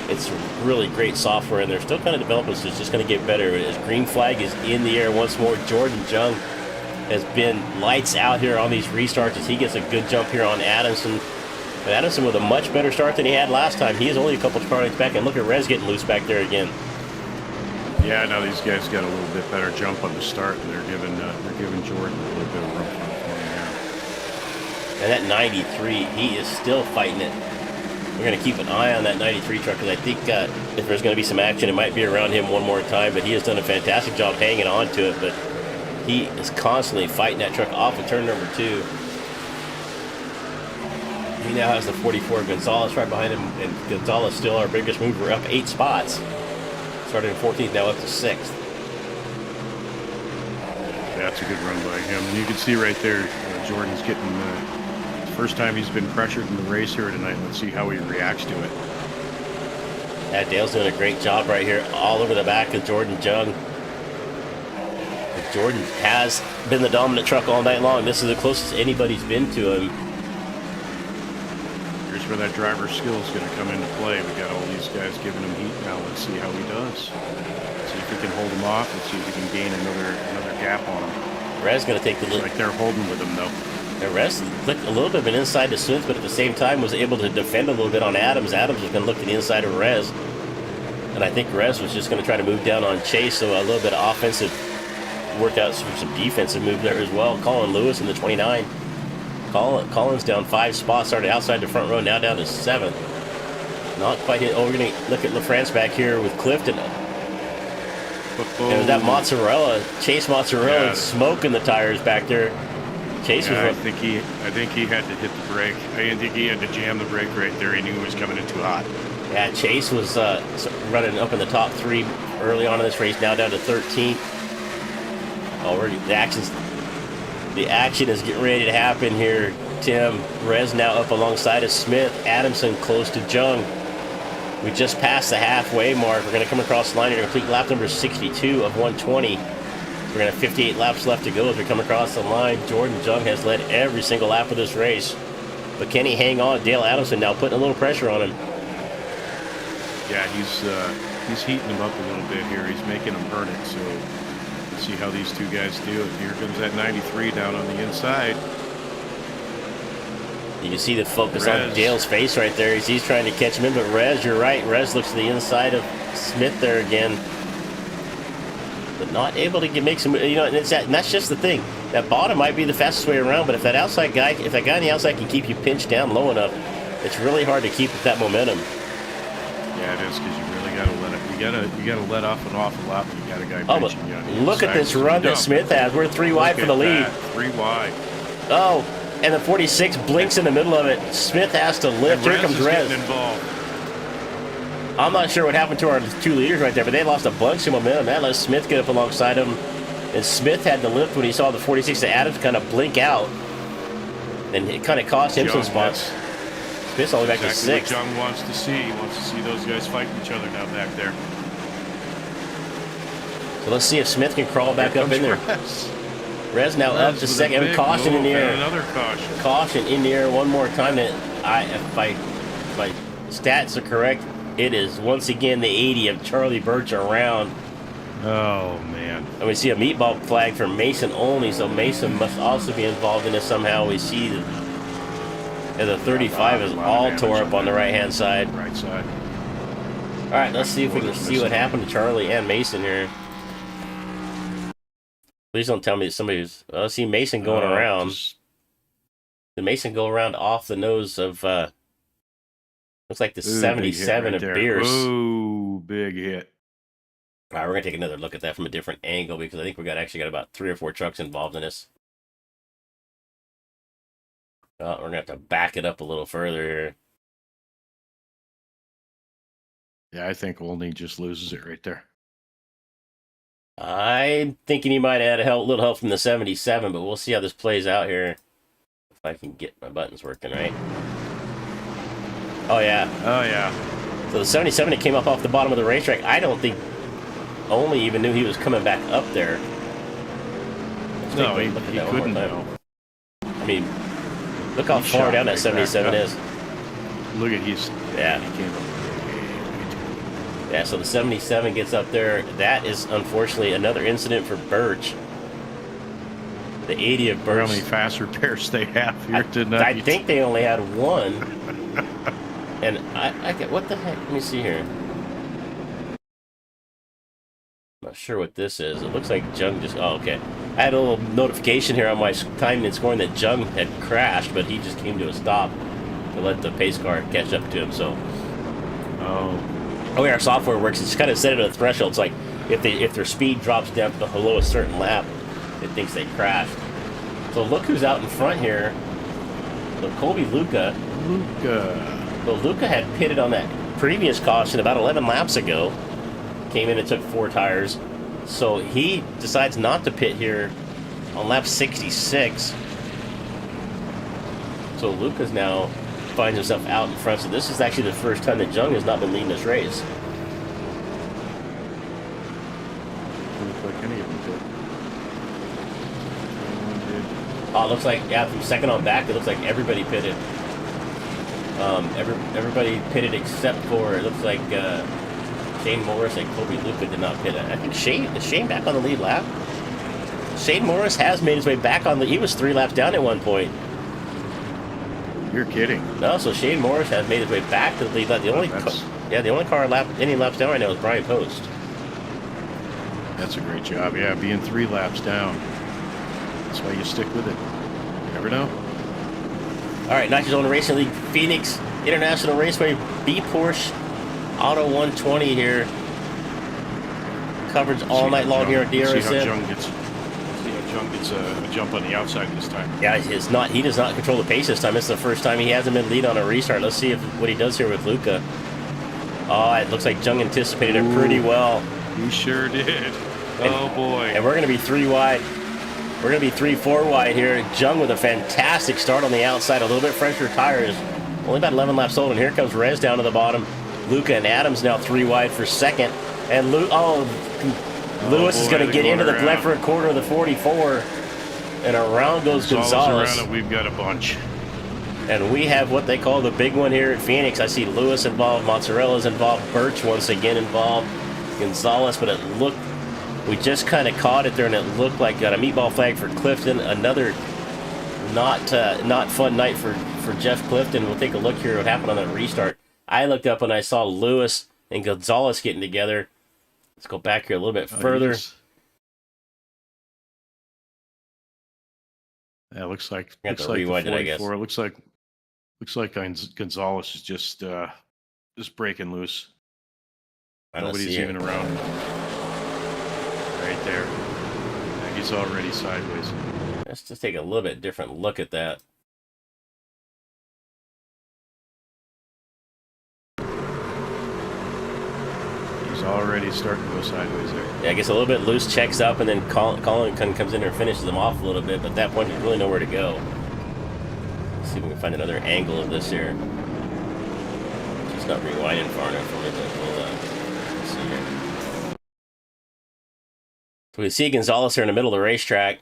It's really great software, and they're still kind of developing, so it's just going to get better. As green flag is in the air once more, Jordan Jung has been lights out here on these restarts as he gets a good jump here on Adamson. But Adamson with a much better start than he had last time. He is only a couple of car lengths back, and look at Rez getting loose back there again. Yeah, now these guys got a little bit better jump on the start, and they're giving Jordan a little bit of room for him now. And that 93, he is still fighting it. We're going to keep an eye on that 93 truck because I think if there's going to be some action, it might be around him one more time. But he has done a fantastic job hanging on to it. But he is constantly fighting that truck off of turn number 2. He now has the 44. Gonzalez right behind him, and Gonzalez still our biggest mover, up 8 spots. Started in 14th, now up to 6th. That's a good run by him. And you can see right there, Jordan's getting the first time he's been pressured in the race here tonight. Let's see how he reacts to it. Yeah, Dale's doing a great job right here, all over the back of Jordan Jung. Jordan has been the dominant truck all night long. This is the closest anybody's been to him. Here's where that driver's skill is going to come into play. We got all these guys giving him heat now. Let's see how he does. Let's see if we can hold him off. Let's see if we can gain another gap on him. Rez going to take the lead. Like they're holding with him though. Yeah, Rez looked a little bit of an inside to Smith, but at the same time was able to defend a little bit on Adams. Adams was going to look to the inside of Rez. And I think Rez was just going to try to move down on Chase, so a little bit of offensive, worked out some defensive move there as well. Colin Lewis in the 29. Colin's down 5 spots, started outside the front row, now down to 7th. Not quite hit. Oh, we're going to look at LaFrance back here with Clifton. And with that mozzarella, Chase Mozzarella, smoking the tires back there. Chase was. I think he had to hit the brake. I think he had to jam the brake right there. He knew he was coming in too hot. Yeah, Chase was running up in the top 3 early on in this race, now down to 13th. Already, the action is getting ready to happen here, Tim. Rez now up alongside of Smith. Adamson close to Jung. We just passed the halfway mark. We're going to come across the line here to complete lap number 62 of 120. We're going to have 58 laps left to go as we come across the line. Jordan Jung has led every single lap of this race. But can he hang on? Dale Adamson now putting a little pressure on him. Yeah, he's heating him up a little bit here. He's making him burn it, so let's see how these two guys do it. Here comes that 93 down on the inside. You can see the focus on Dale's face right there. He's trying to catch him in, but Rez, you're right. Rez looks to the inside of Smith there again. But not able to make some, and that's just the thing. That bottom might be the fastest way around, but if that guy on the outside can keep you pinched down low enough, it's really hard to keep that momentum. Yeah, it is, because you really got to let it. You got to let off an awful lot when you got a guy pinching you on the look inside. at this run that Smith has. We're 3 wide for the lead. 3 wide. Oh, and the 46 blinks in the middle of it. Smith has to lift. Here comes Rez. I'm not sure what happened to our 2 leaders right there, but they lost a bunch of momentum. That let Smith get up alongside him. And Smith had to lift when he saw the 46 to Adams kind of blink out. And it kind of cost him some spots. Smith's all the way back to 6th. What Jung wants to see. He wants to see those guys fighting each other now back there. So let's see if Smith can crawl back up in there. Rez now up to 2nd. Caution in the air. Another caution. Caution in the air one more time. If my stats are correct, it is once again the 80 of Charlie Birch around. Oh, man. And we see a meatball flag for Mason only, so Mason must also be involved in this somehow. We see Yeah, the 35 is all tore up on the right-hand side. Right side. All right, let's see if we can see what happened to Charlie and Mason here. Please don't tell me that somebody's... I see Mason going around. Did Mason go around off the nose of... looks like the 77 of Beers. Ooh, big hit. All right, we're going to take another look at that from a different angle because I think we actually got about 3 or 4 trucks involved in this. We're going to have to back it up a little further here. Yeah, I think Olney just loses it right there. I'm thinking he might have had a little help from the 77, but we'll see how this plays out here. If I can get my buttons working right. Oh, yeah. Oh, yeah. So the 77 that came up off the bottom of the racetrack, I don't think Olney even knew he was coming back up there. No, he couldn't know. I mean, look how far down that 77 is. Look at his... Yeah. He came up. Yeah, so the 77 gets up there. That is, unfortunately, another incident for Birch. The 80 of Birch. How many fast repairs they have here tonight? I think they only had one. And I get... What the heck? Let me see here. Not sure what this is. It looks like Jung just... Oh, okay. I had a little notification here on my timing and scoring that Jung had crashed, but he just came to a stop to let the pace car catch up to him, so... Oh, yeah, our software works. It's kind of set at a threshold. It's like if their speed drops down below a certain lap, it thinks they crashed. So look who's out in front here. So Colby Luca. Well, Luca had pitted on that previous caution about 11 laps ago. Came in and took 4 tires. So he decides not to pit here on lap 66. So Luca's now finds himself out in front. So this is actually the first time that Jung has not been leading this race. Doesn't look like any of them did. Oh, it looks like, yeah, from second on back, it looks like everybody pitted. Everybody pitted except for, it looks like Shane Morris and Colby Luca did not pit. I think is Shane back on the lead lap? Shane Morris has made his way back on the... He was 3 laps down at one point. You're kidding. No, so Shane Morris has made his way back to the lead lap. The only car any laps down right now is Brian Post. That's a great job. Yeah, being 3 laps down. That's why you stick with it. You never know. All right, Nitrozone Racing League Phoenix International Raceway B Porsche Auto 120 here. Coverage all night long here at DRSN. See how Jung gets a jump on the outside this time. Yeah, he does not control the pace this time. This is the first time he hasn't been lead on a restart. Let's see what he does here with Luca. Oh, it looks like Jung anticipated it pretty well. He sure did. Oh boy. And we're going to be 3 wide. We're going to be 3-4 wide here. Jung with a fantastic start on the outside. A little bit fresher tires. Only about 11 laps old. And here comes Rez down to the bottom. Luca and Adams now 3 wide for second. And Lewis is going to get into the Glenford corner of the 44. And around goes Gonzalez. Around it, we've got a bunch. And we have what they call the big one here at Phoenix. I see Lewis involved, Mozzarella's involved, Birch once again involved, Gonzalez, but it looked, we just kind of caught it there, and it looked like got a meatball flag for Clifton. Another not fun night for Jeff Clifton. We'll take a look here what happened on that restart. I looked up and I saw Lewis and Gonzalez getting together. Let's go back here a little bit further. Yeah, looks like rewind it, I guess. Looks like Gonzalez is just breaking loose. Nobody's even around. Right there. Yeah, he's already sideways. Let's just take a little bit different look at that. He's already starting to go sideways there. Yeah, I guess a little bit loose, checks up, and then Colin comes in there and finishes them off a little bit, but at that point there's really nowhere to go. Let's see if we can find another angle of this here. Just not rewinding far enough for me, but hold on. Let's see here. So we see Gonzalez here in the middle of the racetrack.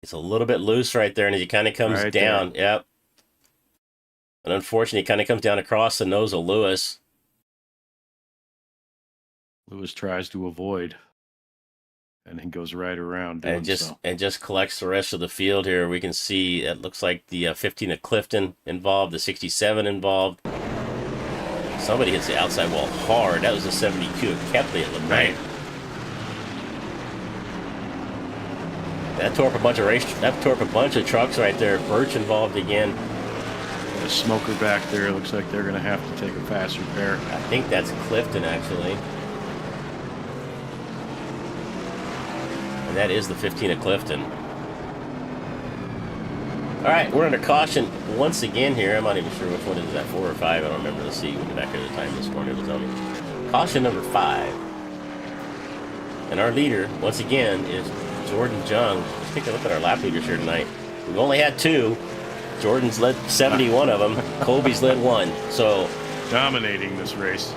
It's a little bit loose right there, and as he kind of comes down, yep. And unfortunately, he kind of comes down across the nose of Lewis. Lewis tries to avoid. and he goes right around and just collects the rest of the field here. We can see it looks like the 15 of Clifton involved, the 67 involved. Somebody hits the outside wall hard. That was a 72 of Kepley, it looked like. That tore up a bunch of trucks right there. Birch involved again. The smoker back there looks like they're going to have to take a fast repair. I think that's Clifton, actually. And that is the 15 of Clifton. All right, we're under caution once again here. I'm not even sure which one is that, 4 or 5. I don't remember. Let's see. We'll get back at the time this morning. It was on me. Caution number 5. And our leader, once again, is Jordan Jung. Let's take a look at our lap leaders here tonight. We've only had 2. Jordan's led 71 of them. Colby's led 1. So dominating this race.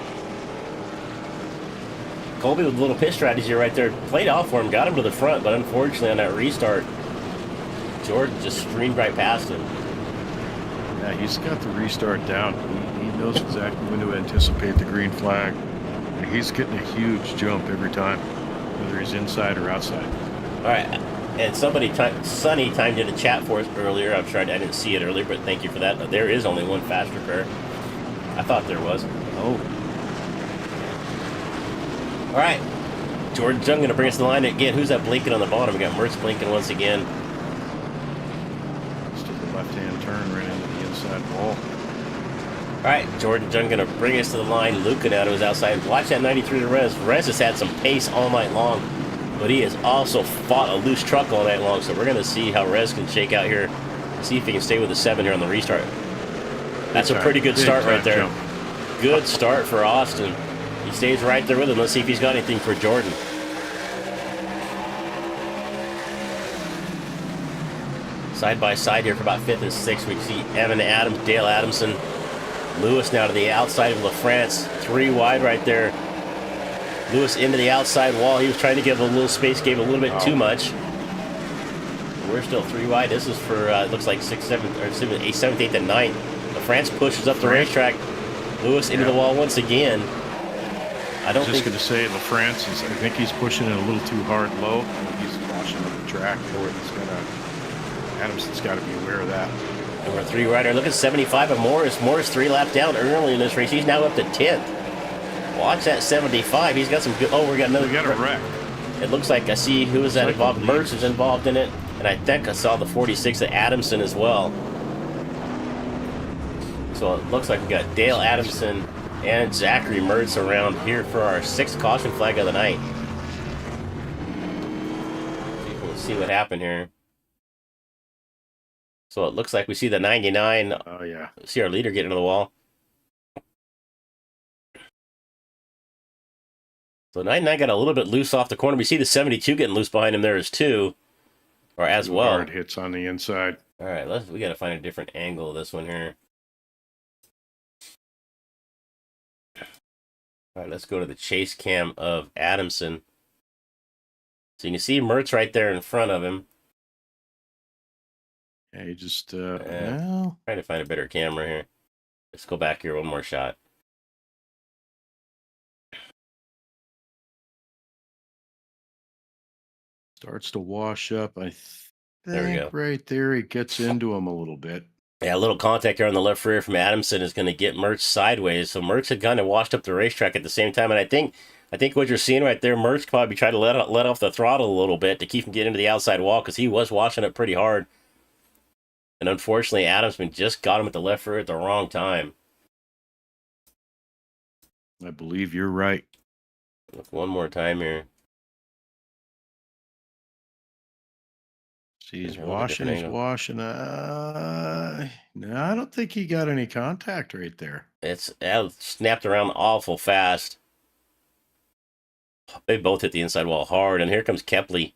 Colby with a little pit strategy right there. Played off for him, got him to the front, but unfortunately on that restart, Jordan just streamed right past him. Yeah, he's got the restart down. He knows exactly when to anticipate the green flag. He's getting a huge jump every time, whether he's inside or outside. All right, and Sonny timed in a chat for us earlier. I'm sorry I didn't see it earlier, but thank you for that. There is only one fast repair. I thought there was. Oh. All right, Jordan Jung going to bring us to the line again. Who's that blinking on the bottom? We got Mertz blinking once again. Just took the left-hand turn right into the inside wall. All right, Jordan Jung going to bring us to the line. Luca now to his outside. Watch that 93 to Rez. Rez has had some pace all night long, but he has also fought a loose truck all night long. So we're going to see how Rez can shake out here. See if he can stay with the 7 here on the restart. That's a pretty good start right there. Good start for Austin. He stays right there with him. Let's see if he's got anything for Jordan. Side by side here for about 5th and 6th. We see Evan Adams, Dale Adamson. Lewis now to the outside of LaFrance. 3 wide right there. Lewis into the outside wall. He was trying to give a little space, gave a little bit too much. We're still 3 wide. This is for, looks like 6th, 7th, or 7th, 8th, and 9th. LaFrance pushes up the racetrack. Lewis into the wall once again. I was just going to say, LaFrance I think he's pushing it a little too hard low. He's washing up the track for it. Adamson's got to be aware of that. And we're 3 rider. Look at 75 of Morris. Morris 3 laps down early in this race. He's now up to 10th. Watch that 75. He's got some good. Oh, we got another. We got a wreck. It looks like I see who is that involved. Mertz is involved in it, and I think I saw the 46 of Adamson as well. So it looks like we got Dale Adamson and Zachary Mertz around here for our 6th caution flag of the night. We'll see what happened here. So it looks like we see the 99. Oh, yeah. See our leader get into the wall. So 99 got a little bit loose off the corner. We see the 72 getting loose behind him there as well. Hard hits on the inside. All right, we got to find a different angle of this one here. All right, let's go to the chase cam of Adamson. So you can see Mertz right there in front of him. Yeah, you just, trying to find a better camera here. Let's go back here, one more shot. Starts to wash up. I think there we go. Right there, he gets into him a little bit. Yeah, a little contact here on the left rear from Adamson is going to get Mertz sideways. So Mertz had kind of washed up the racetrack at the same time, and I think what you're seeing right there, Mertz probably tried to let off the throttle a little bit to keep him getting into the outside wall because he was washing up pretty hard. And unfortunately, Adamson just got him at the left rear at the wrong time. I believe you're right. Look one more time here. See, he's washing. No, I don't think he got any contact right there. It snapped around awful fast. They both hit the inside wall hard, and here comes Kepley.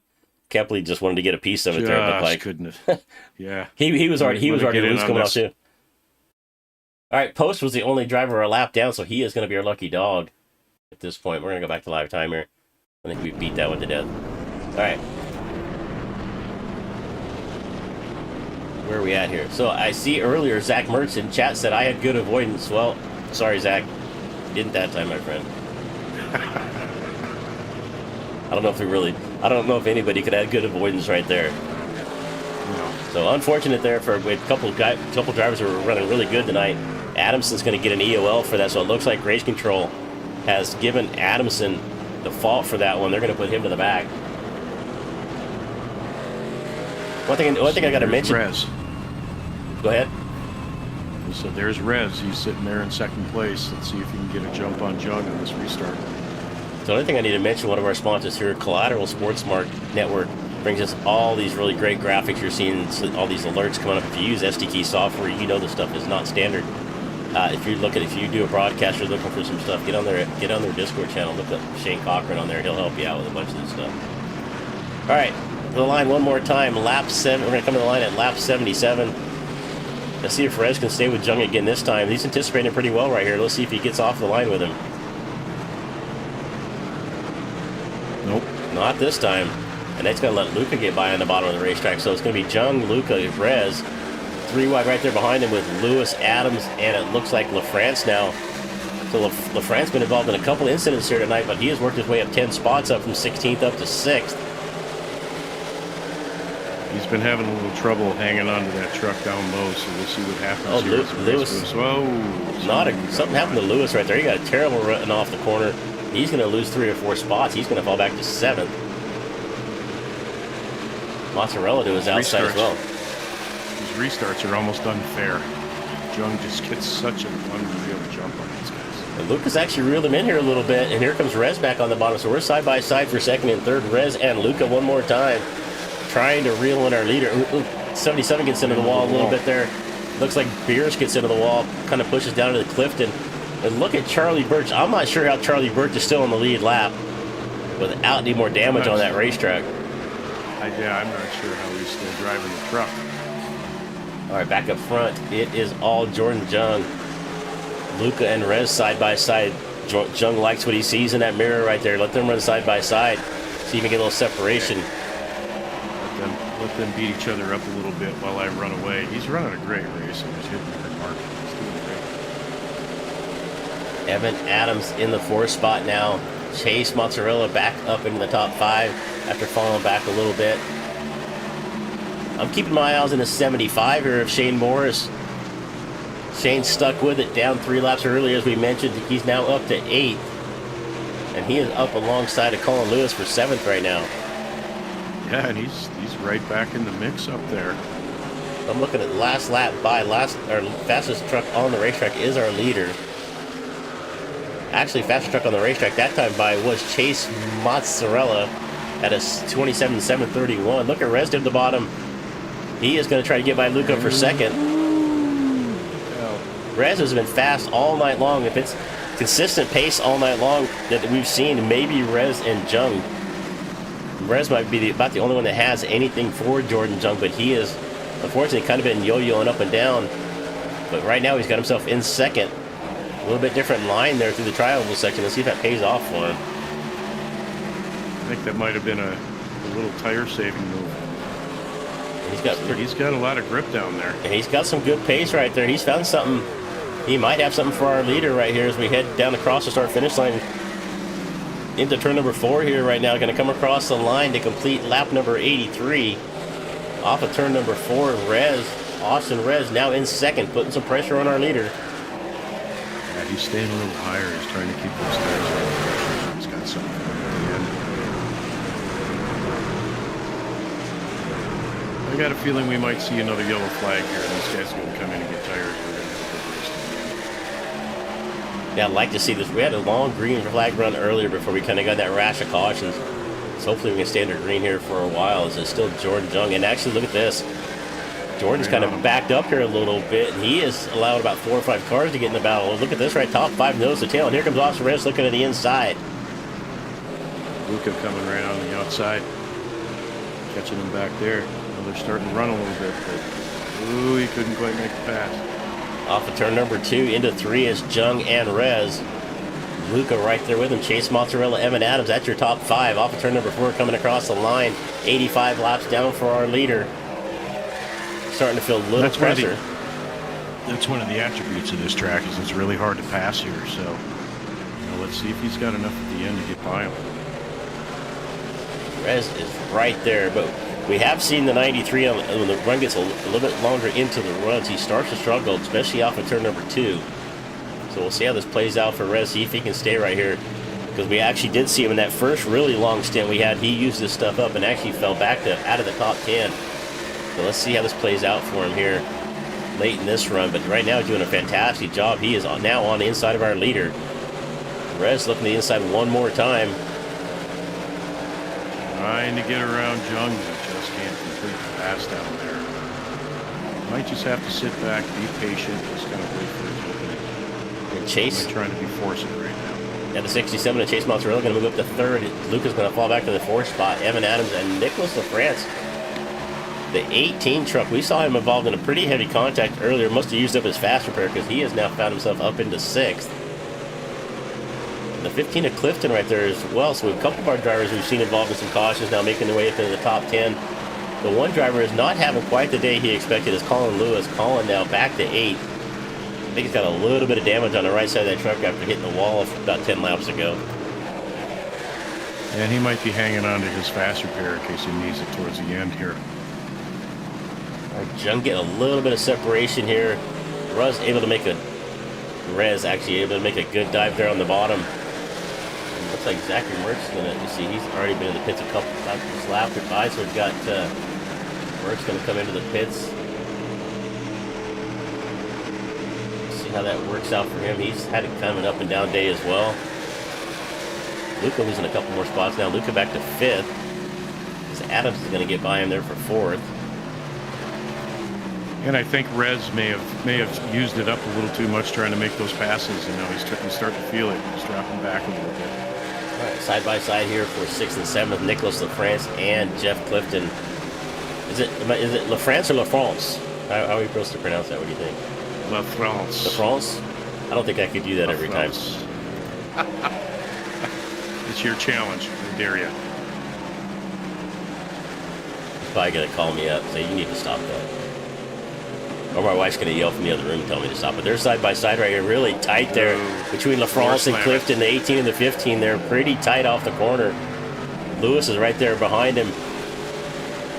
Kepley just wanted to get a piece of it there. It looked like. Couldn't have. Yeah. he was already loose coming off too. All right, Post was the only driver a lap down, so he is going to be our lucky dog at this point. We're going to go back to live time here. I think we beat that one to death. All right. Where are we at here? So I see earlier Zach Mertz in chat said I had good avoidance. Well, sorry, Zach. You didn't that time, my friend. I don't know if anybody could have good avoidance right there. No. So unfortunate there for a couple drivers who were running really good tonight. Adamson's going to get an EOL for that, so it looks like Race Control has given Adamson the fault for that one. They're going to put him to the back. One thing I got to mention. Rez. Go ahead. So there's Rez. He's sitting there in second place. Let's see if he can get a jump on Jung on this restart. The only thing I need to mention, one of our sponsors here, Collateral Sports Network, brings us all these really great graphics. You're seeing all these alerts coming up. If you use SDK software, you know this stuff is not standard. If you do a broadcast, you're looking for some stuff, get on their Discord channel. Look up Shane Cochran on there. He'll help you out with a bunch of this stuff. All right, the line one more time. Lap 7. We're going to come to the line at lap 77. Let's see if Rez can stay with Jung again this time. He's anticipating pretty well right here. Let's see if he gets off the line with him. Nope. Not this time. And that's going to let Luca get by on the bottom of the racetrack. So it's going to be Jung, Luca, Rez. 3 wide right there behind him with Lewis, Adams, and it looks like LaFrance now. So LaFrance's been involved in a couple incidents here tonight, but he has worked his way up 10 spots, up from 16th up to 6th. He's been having a little trouble hanging on to that truck down low, so we'll see what happens. Oh, here. Lewis. Whoa. Something happened to Lewis right there. He got a terrible run off the corner. He's going to lose 3 or 4 spots. He's going to fall back to 7th. Mozzarella to his outside as well. These restarts are almost unfair. Jung just gets such an unreal jump on these guys. And Lucas actually reeled him in here a little bit, and here comes Rez back on the bottom. So we're side by side for second and third. Rez and Luca one more time, trying to reel in our leader. 77 gets into the wall a little bit there. Looks like Beers gets into the wall, kind of pushes down to the Clifton. And look at Charlie Birch. I'm not sure how Charlie Birch is still on the lead lap without any more damage on that racetrack. I'm not sure how he's still driving the truck. All right, back up front, it is all Jordan Jung. Luca and Rez side by side. Jung likes what he sees in that mirror right there. Let them run side by side. See if you can get a little separation. Let them beat each other up a little bit while I run away. He's running a great race. He's hitting the mark. He's doing great. Evan Adams in the 4th spot now. Chase Mozzarella back up into the top 5 after falling back a little bit. I'm keeping my eyes in the 75 here of Shane Morris. Shane's stuck with it, down 3 laps earlier, as we mentioned. He's now up to 8th. And he is up alongside of Colin Lewis for 7th right now. Yeah, and he's right back in the mix up there. I'm looking at last lap by fastest truck on the racetrack is our leader. Actually, fastest truck on the racetrack that time by was Chase Mozzarella at a 27.731. Look at Rez at the bottom. He is going to try to get by Luca for 2nd. Rez has been fast all night long. If it's consistent pace all night long that we've seen, maybe Rez and Jung. Rez might be about the only one that has anything for Jordan Jung, but he is unfortunately kind of been yo-yoing up and down. But right now he's got himself in 2nd. A little bit different line there through the trial section. Let's see if that pays off for him. I think that might have been a little tire saving move. He's got a lot of grip down there. And he's got some good pace right there. He's found something. He might have something for our leader right here as we head down across the start-finish line into turn number 4 here right now. Going to come across the line to complete lap number 83. Off of turn number 4, Austin Rez now in 2nd, putting some pressure on our leader. Yeah, he's staying a little higher. He's trying to keep those tires under pressure. He's got something at the end. I got a feeling we might see another yellow flag here. These guys are going to come in and get tires. We're going to have a good race tonight. Yeah, I'd like to see this. We had a long green flag run earlier before we kind of got that rash of cautions. So hopefully we can stay under green here for a while. As it's still Jordan Jung. And actually, look at this. Jordan's kind of backed up here a little bit. He has allowed about 4 or 5 cars to get in the battle. Look at this right, top 5 nose to tail. And here comes Austin Rez looking at the inside. Luca coming right on the outside. Catching him back there. They're starting to run a little bit, but ooh, he couldn't quite make the pass. Off of turn number 2 into 3 is Jung and Rez. Luca right there with him. Chase Mozzarella, Evan Adams. That's your top 5. Off of turn number 4 coming across the line. 85 laps down for our leader. Starting to feel a little pressure. That's one of the attributes of this track is it's really hard to pass here. So let's see if he's got enough at the end to get by him. Rez is right there, but we have seen the 93 when the run gets a little bit longer into the runs. He starts to struggle, especially off of turn number 2. So we'll see how this plays out for Rez, see if he can stay right here. Because we actually did see him in that first really long stint we had. He used this stuff up and actually fell back to out of the top 10. So let's see how this plays out for him here late in this run. But right now he's doing a fantastic job. He is now on the inside of our leader. Rez looking the inside one more time. Trying to get around Jung, but just can't complete the pass down there. Might just have to sit back, be patient, just kind of wait for his opening. And Chase trying to be forcing right now. At the 67, and Chase Mozzarella going to move up to 3rd. Lucas going to fall back to the 4th spot. Evan Adams and Nicholas LaFrance. The 18 truck, we saw him involved in a pretty heavy contact earlier. Must have used up his fast repair because he has now found himself up into 6th. The 15 of Clifton right there as well. So we have a couple of our drivers we've seen involved in some cautions now making their way up into the top 10. The one driver is not having quite the day he expected is Colin Lewis. Colin now back to 8. I think he's got a little bit of damage on the right side of that truck after hitting the wall about 10 laps ago. And he might be hanging on to his fast repair in case he needs it towards the end here. Jung getting a little bit of separation here. Rez actually able to make a good dive there on the bottom. Looks like Zachary Merck's gonna, you see, he's already been in the pits a couple times this lap goodbye, so we've got Merck's gonna come into the pits. See how that works out for him. He's had kind of an up and down day as well. Luca losing a couple more spots now. Luca back to 5th. So Adams is gonna get by him there for 4th. And I think Rez may have used it up a little too much trying to make those passes. You know, he's starting to feel it. He's dropping back a little bit. All right, side by side here for 6th and 7th, Nicholas LaFrance and Jeff Clifton. Is it LaFrance or LaFrance? How are you supposed to pronounce that? What do you think? LaFrance. LaFrance? I don't think I could do that every time. It's your challenge. I dare you. He's probably going to call me up and say, you need to stop that. Or my wife's going to yell from the other room and tell me to stop. But they're side by side right here, really tight there between LaFrance and Clifton, the 18 and the 15. They're pretty tight off the corner. Lewis is right there behind him.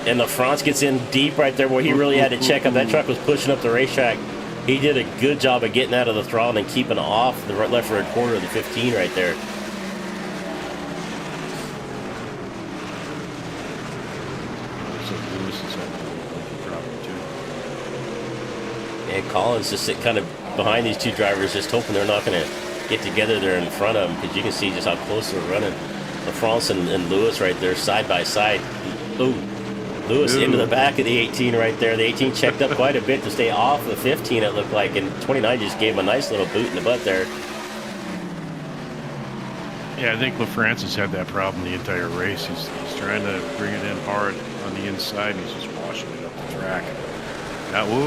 And LaFrance gets in deep right there where he really had to check up. That truck was pushing up the racetrack. He did a good job of getting out of the throttle and keeping off the left rear quarter of the 15 right there. And Collins just kind of behind these two drivers, just hoping they're not going to get together there in front of them, because you can see just how close they're running. LaFrance and Lewis right there side by side. Ooh, Lewis into the back of the 18 right there. The 18 checked up quite a bit to stay off the 15, it looked like, and 29 just gave him a nice little boot in the butt there. Yeah, I think LaFrance has had that problem the entire race. He's trying to bring it in hard on the inside, and he's just washing it up the track. Now, whoa, a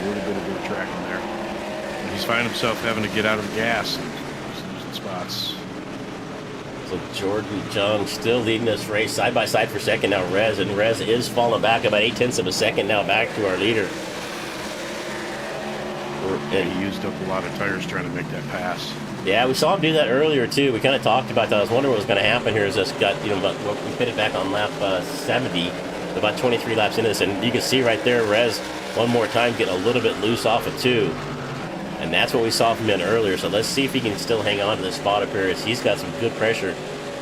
little bit of good tracking there. And he's finding himself having to get out of the gas and just losing spots. So Jordan Jung still leading this race side by side for second now. Rez is falling back about 0.8 of a second now back to our leader. And he used up a lot of tires trying to make that pass. Yeah, we saw him do that earlier too. We kind of talked about that. I was wondering what was going to happen here as this got, we pitted back on lap 70. About 23 laps into this, and you can see right there, Rez, one more time, getting a little bit loose off of 2. And that's what we saw from him earlier. So let's see if he can still hang on to this spot up here, as he's got some good pressure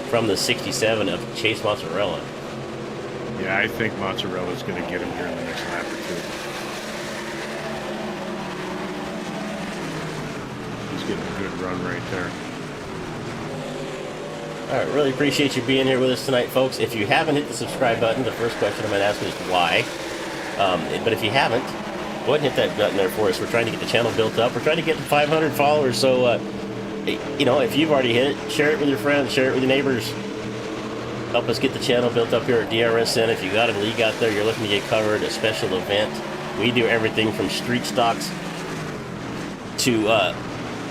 from the 67 of Chase Mozzarella. Yeah, I think Mozzarella's going to get him here in the next lap or 2. He's getting a good run right there. All right, really appreciate you being here with us tonight, folks. If you haven't hit the subscribe button, the first question I might ask is why. But if you haven't, go ahead and hit that button there for us. We're trying to get the channel built up. We're trying to get to 500 followers. So, if you've already hit it, share it with your friends, share it with your neighbors. Help us get the channel built up here at DRSN. If you got a league out there, you're looking to get covered, a special event. We do everything from street stocks to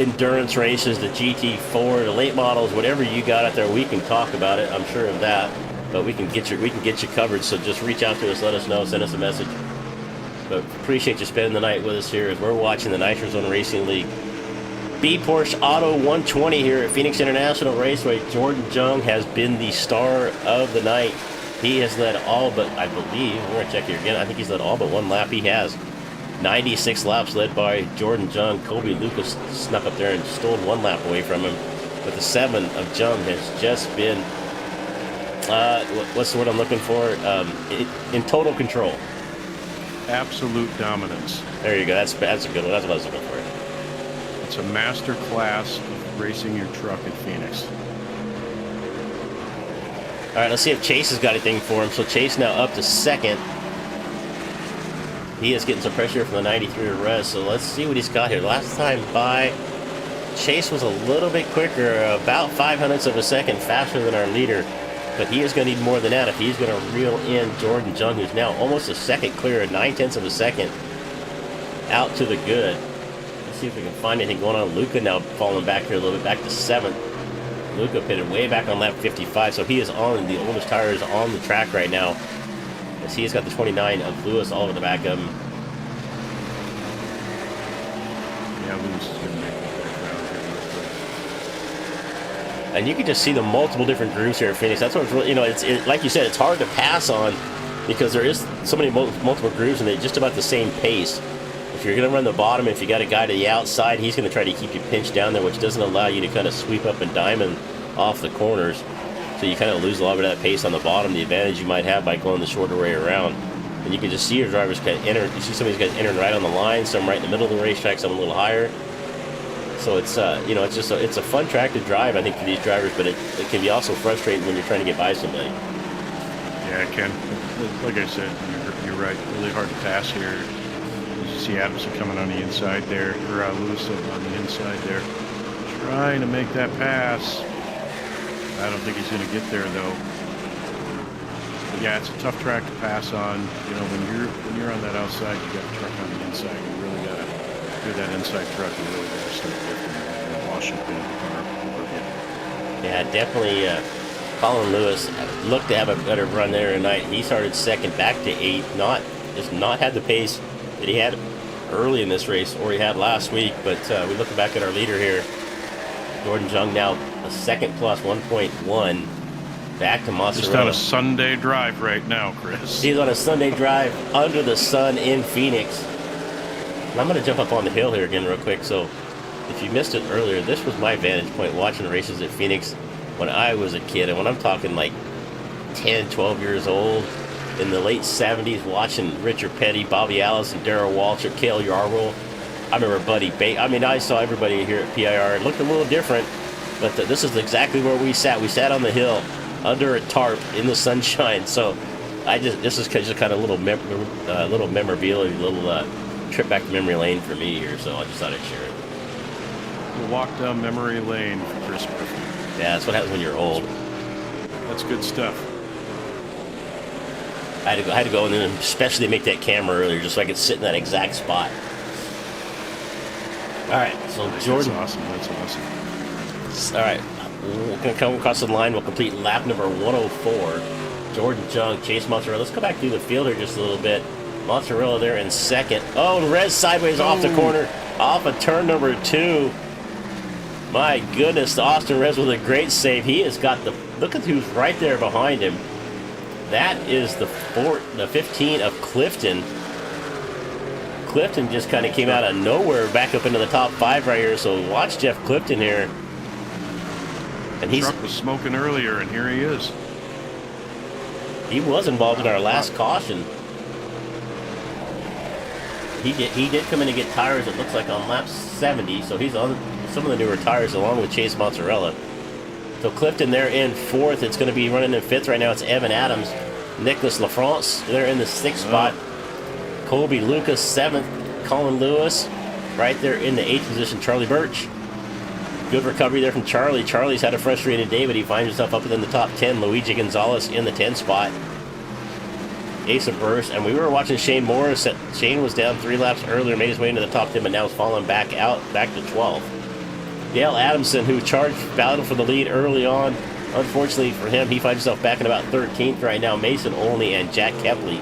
endurance races, the GT4, the late models, whatever you got out there, we can talk about it. I'm sure of that, but we can get you covered. So just reach out to us, let us know, send us a message. But appreciate you spending the night with us here as we're watching the Nitrozone Racing League B Porsche Auto 120 here at Phoenix International Raceway. Jordan Jung has been the star of the night. He has led all but, I believe, we're going to check here again, I think he's led all but one lap. He has 96 laps led by Jordan Jung. Kobe Lucas snuck up there and stole one lap away from him. But the 7 of Jung has just been, what's the word I'm looking for? In total control. Absolute dominance. There you go. That's a good one. That's what I was looking for. It's a master class of racing your truck at Phoenix. All right, let's see if Chase has got anything for him. So Chase now up to second. He is getting some pressure from the 93 Res. So let's see what he's got here. Last time by, Chase was a little bit quicker, about 0.05 of a second faster than our leader. But he is going to need more than that if he's going to reel in Jordan Jung, who's now almost a second clear, 0.9 of a second out to the good. Let's see if we can find anything going on. Luca now falling back here a little bit, back to 7th. Luca pitted way back on lap 55, so he is on the oldest tires on the track right now, as he has got the 29 of Lewis all over the back of him. Yeah, Lewis is going to make that background here real quick. And you can just see the multiple different grooves here at Phoenix. That's what it's really, it's like you said, it's hard to pass on because there is so many multiple grooves and they're just about the same pace. If you're going to run the bottom, if you got a guy to the outside, he's going to try to keep you pinched down there, which doesn't allow you to kind of sweep up and diamond off the corners. So you kind of lose a lot of that pace on the bottom, the advantage you might have by going the shorter way around. And you can just see your drivers kind of enter. You see some of these guys entering right on the line, some right in the middle of the racetrack, some a little higher. So it's it's just it's a fun track to drive, I think, for these drivers, but it can be also frustrating when you're trying to get by somebody. Yeah, it can. Like I said, you're right. Really hard to pass here. You see Adamson coming on the inside there, or Lewis on the inside there, trying to make that pass. I don't think he's going to get there though. But yeah, it's a tough track to pass on. You know, when you're on that outside, you got a truck on the inside. You really got to do that inside truck. You really got to start lifting and wash up in the car over you. Yeah, definitely. Colin Lewis looked to have a better run there tonight. He started second, back to 8th. Just not had the pace that he had early in this race, or he had last week. But we look back at our leader here, Jordan Jung, now a second plus 1.1, back to Mozzarella. Just on a Sunday drive right now, Chris. He's on a Sunday drive under the sun in Phoenix. And I'm going to jump up on the hill here again real quick. So if you missed it earlier, this was my vantage point watching races at Phoenix when I was a kid. And when I'm talking like 10, 12 years old, in the late 70s, watching Richard Petty, Bobby Allison, Darrell Waltrip, Cale Yarborough. I remember Buddy Bates. I mean, I saw everybody here at PIR. It looked a little different, but this is exactly where we sat. We sat on the hill under a tarp in the sunshine. So this is just kind of a little memorabilia, little trip back to memory lane for me here. So I just thought I'd share it. We'll walk down memory lane for Chris Murphy. Yeah, that's what happens when you're old. That's good stuff. I had to go in and especially make that camera earlier just so I could sit in that exact spot. All right, so Jordan. That's awesome. That's awesome. All right, we're going to come across the line. We'll complete lap number 104. Jordan Jung, Chase Mozzarella. Let's go back through the field here just a little bit. Mozzarella there in second. Oh, and Rez sideways off the corner, off of turn number 2. My goodness, Austin Rez with a great save. He has got look at who's right there behind him. That is the 15 of Clifton. Clifton just kind of came out of nowhere back up into the top 5 right here. So watch Jeff Clifton here. And the truck was smoking earlier, and here he is. He was involved in our last caution. He did come in to get tires, it looks like, on lap 70. So he's on some of the newer tires along with Chase Mozzarella. So Clifton there in 4th. It's going to be running in 5th right now. It's Evan Adams. Nicholas LaFrance, they're in the 6th spot. Colby Lucas, 7th. Colin Lewis, right there in the 8th position. Charlie Birch. Good recovery there from Charlie. Charlie's had a frustrated day, but he finds himself up within the top 10. Luigi Gonzalez in the 10th spot. Ace of Burst. And we were watching Shane Morris. Shane was down 3 laps earlier, made his way into the top 10, but now is falling back out, back to 12th. Dale Adamson, who charged battle for the lead early on. Unfortunately for him, he finds himself back in about 13th right now. Mason Olney and Jack Kepley.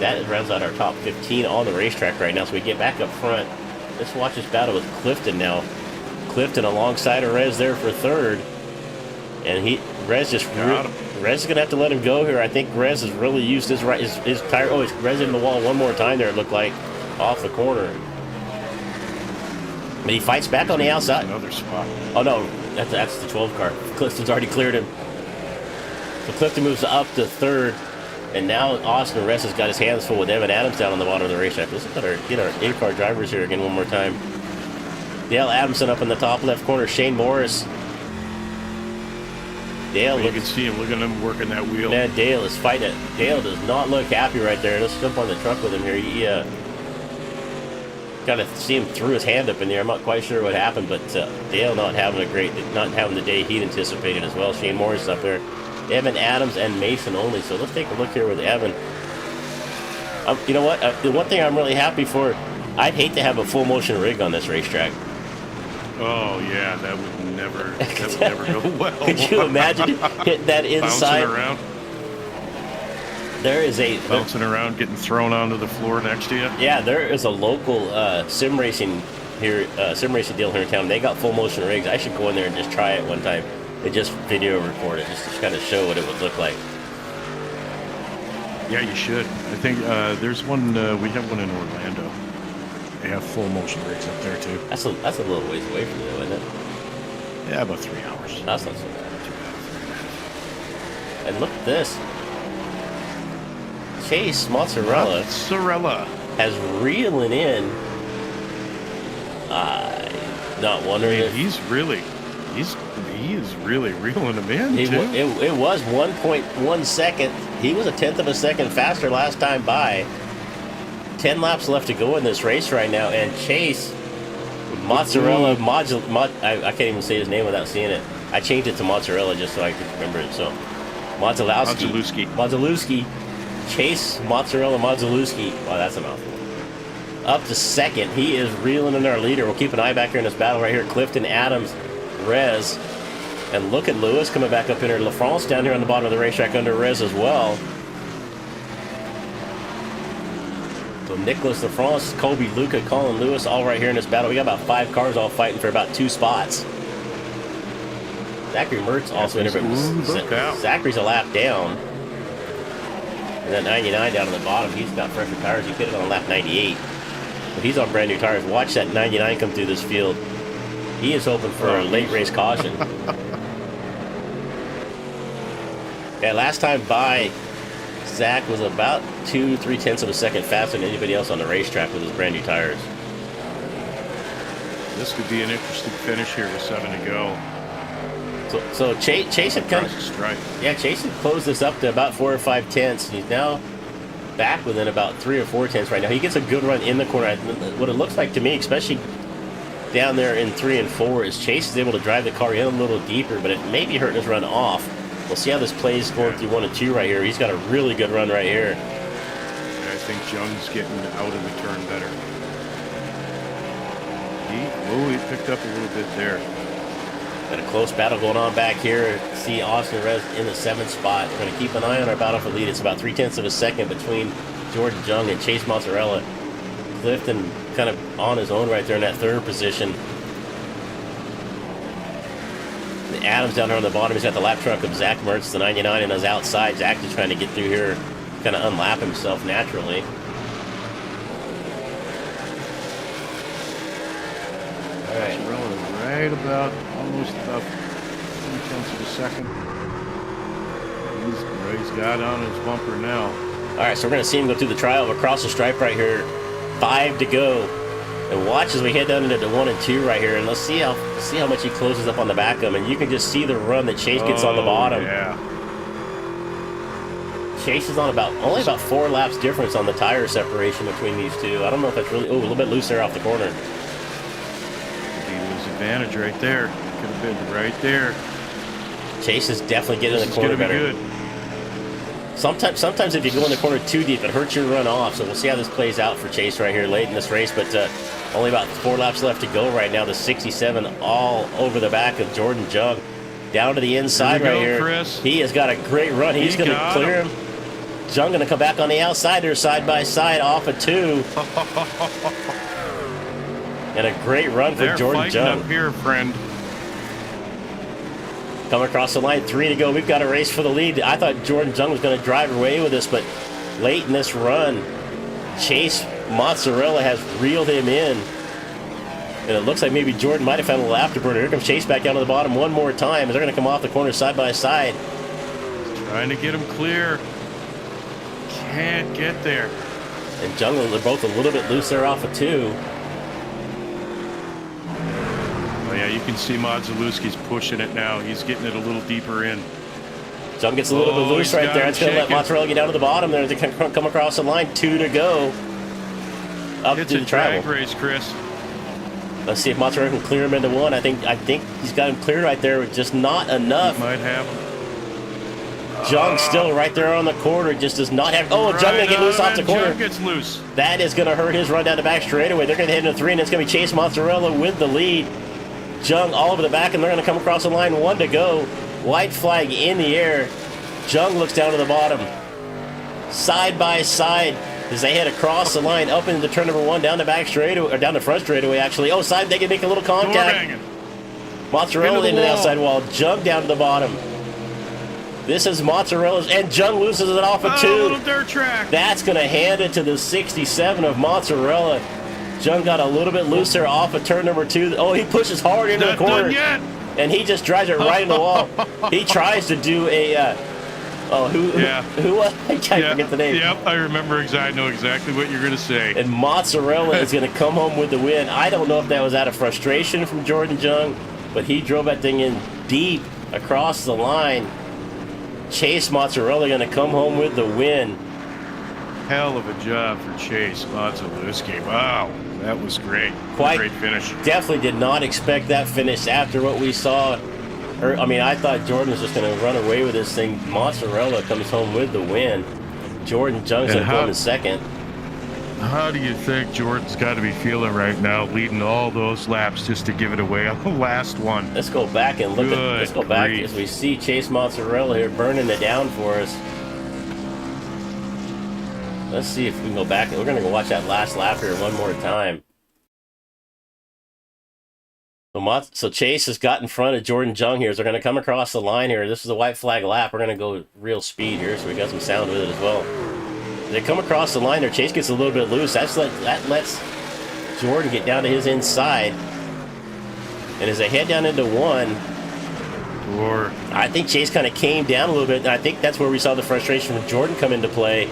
That rounds out our top 15 on the racetrack right now. So we get back up front. Let's watch this battle with Clifton now. Clifton alongside of Rez there for third. And Rez is going to have to let him go here. I think Rez has really used his tire. Oh, he's Rez in the wall one more time there, it looked like, off the corner. But he fights back on the outside. Another spot. Oh, no, that's the 12 car. Clifton's already cleared him. So Clifton moves up to third. And now Austin Rez has got his hands full with Evan Adams down on the bottom of the racetrack. Let's get our in-car drivers here again one more time. Dale Adamson up in the top left corner. Shane Morris. Dale, you can see him. Look at him working that wheel. Man, Dale is fighting it. Dale does not look happy right there. Let's jump on the truck with him here. He got to see him threw his hand up in there. I'm not quite sure what happened, but Dale not having the day he'd anticipated as well. Shane Morris up there. Evan Adams and Mason only. So let's take a look here with Evan. You know what? The one thing I'm really happy for, I'd hate to have a full motion rig on this racetrack. Oh yeah, that would never go well. Could you imagine hitting that inside? Bouncing around. There is bouncing around, getting thrown onto the floor next to you. Yeah, there is a local sim racing deal here in town. They got full motion rigs. I should go in there and just try it one time. And just video record it, just to kind of show what it would look like. Yeah, you should. I think there's one. We have one in Orlando. They have full motion rigs up there too. That's a little ways away from you, isn't it? Yeah, about 3 hours. That's not so bad. And look at this. Chase Mozzarella has reeling in. Not wondering if he is really reeling him in. It was 1.1 second. He was a tenth of a second faster last time by. 10 laps left to go in this race right now, and Chase Mozzarella I can't even say his name without seeing it. I changed it to Mozzarella just so I could remember it. So Mozzalewski. Chase Mozzarella Mozzalewski. Wow, that's a mouthful. Up to second. He is reeling in our leader. We'll keep an eye back here in this battle right here. Clifton, Adams, Rez. And look at Lewis coming back up in here. LaFrance down here on the bottom of the racetrack under Rez as well. So Nicholas LaFrance, Kobe, Luca, Colin Lewis, all right here in this battle. We got about 5 cars all fighting for about 2 spots. Zachary Mertz also in here. Zachary's a lap down. And that 99 down on the bottom, he's got fresher tires. He pitted on lap 98. But he's on brand new tires. Watch that 99 come through this field. He is hoping for a late race caution. Yeah, last time by, Zach was about 2-3 tenths of a second faster than anybody else on the racetrack with his brand new tires. This could be an interesting finish here with 7 to go. So Chase had Chase had closed this up to about 4 or 5 tenths. He's now back within about 3 or 4 tenths right now. He gets a good run in the corner. What it looks like to me, especially down there in 3 and 4, is Chase is able to drive the car in a little deeper, but it may be hurting his run off. We'll see how this plays going through 1 and 2 right here. He's got a really good run right here. I think Jung's getting out of the turn better. He picked up a little bit there. Got a close battle going on back here. See Austin Rez in the 7th spot. We're going to keep an eye on our battle for lead. It's about 3 tenths of a second between Jordan Jung and Chase Mozzarella. Clifton kind of on his own right there in that 3rd position. Adams down there on the bottom. He's got the lap truck of Zach Mertz, the 99, and his outside. Zach just trying to get through here, kind of unlap himself naturally. All right. Right about, almost about 3 tenths of a second. He's got on his bumper now. All right, so we're going to see him go through the trial across the stripe right here. 5 to go. And watch as we head down into the 1 and 2 right here, and let's see how much he closes up on the back of him. And you can just see the run that Chase gets on the bottom. Yeah. Chase is on only about 4 laps difference on the tire separation between these two. I don't know if that's really a little bit loose there off the corner. Could be his advantage right there. Could have been right there. Chase is definitely getting in the corner better. Good. Sometimes if you go in the corner too deep, it hurts your run off. So we'll see how this plays out for Chase right here late in this race. But only about 4 laps left to go right now. The 67 all over the back of Jordan Jung. Down to the inside right here. Chris. He has got a great run. He's going to clear him. Jung going to come back on the outside. They're side by side off of 2. And a great run for They're Jordan fighting Jung. up here, friend. Coming across the line, 3 to go. We've got a race for the lead. I thought Jordan Jung was going to drive away with this, but late in this run, Chase Mozzarella has reeled him in. And it looks like maybe Jordan might have found a little afterburner. Here comes Chase back down to the bottom one more time. They're going to come off the corner side by side. Trying to get him clear. Can't get there. And Jung, they're both a little bit loose there off of 2. Oh yeah, you can see Modzelewski's pushing it now. He's getting it a little deeper in. Jung gets a little bit loose right there. That's going to let shaking. Mozzarella get down to the bottom there. They come across the line, 2 to go. Up It's to a the drag travel. race, Chris. Let's see if Mozzarella can clear him into 1. I think he's got him cleared right there, but just not enough. Might have him. Jung still right there on the corner, just does not have. Oh, Jung going to get loose off the corner. Jung gets loose. That is going to hurt his run down the back straightaway. They're going to hit into 3, and it's going to be Chase Mozzarella with the lead. Jung all over the back, and they're going to come across the line. 1 to go. White flag in the air. Jung looks down to the bottom. Side by side as they head across the line up into turn number 1 down the back straightaway, or down the front straightaway actually. Oh, side, they can make a little Door contact. banging. Mozzarella into the wall. outside wall. Jung down to the bottom. This is Mozzarella's, and Jung loses it off of 2. A little dirt track. That's going to hand it to the 67 of Mozzarella. Jung got a little bit looser off of turn number 2. Oh, he pushes hard into Not the corner. done yet. And he just drives it right in the wall. He tries to do a, who was? I can't forget the name. Yep, I remember exactly. I know exactly what you're going to say. And Mozzarella is going to come home with the win. I don't know if that was out of frustration from Jordan Jung, but he drove that thing in deep across the line. Chase Mozzarella going to come home with the win. Hell of a job for Chase Modzelewski. Wow, that was great. What a great finish. Definitely did not expect that finish after what we saw. I thought Jordan was just going to run away with this thing. Mozzarella comes home with the win. Jordan Jung's going to go in second. How do you think Jordan's got to be feeling right now, leading all those laps just to give it away on the last one? Let's go back and look at. Let's go back as we see Chase Mozzarella here burning it down for us. Let's see if we can go back. We're going to go watch that last lap here one more time. So Chase has got in front of Jordan Jung here. So they're going to come across the line here. This is a white flag lap. We're going to go real speed here, so we got some sound with it as well. They come across the line there. Chase gets a little bit loose. That lets Jordan get down to his inside. And as they head down into 1, I think Chase kind of came down a little bit. And I think that's where we saw the frustration from Jordan come into play.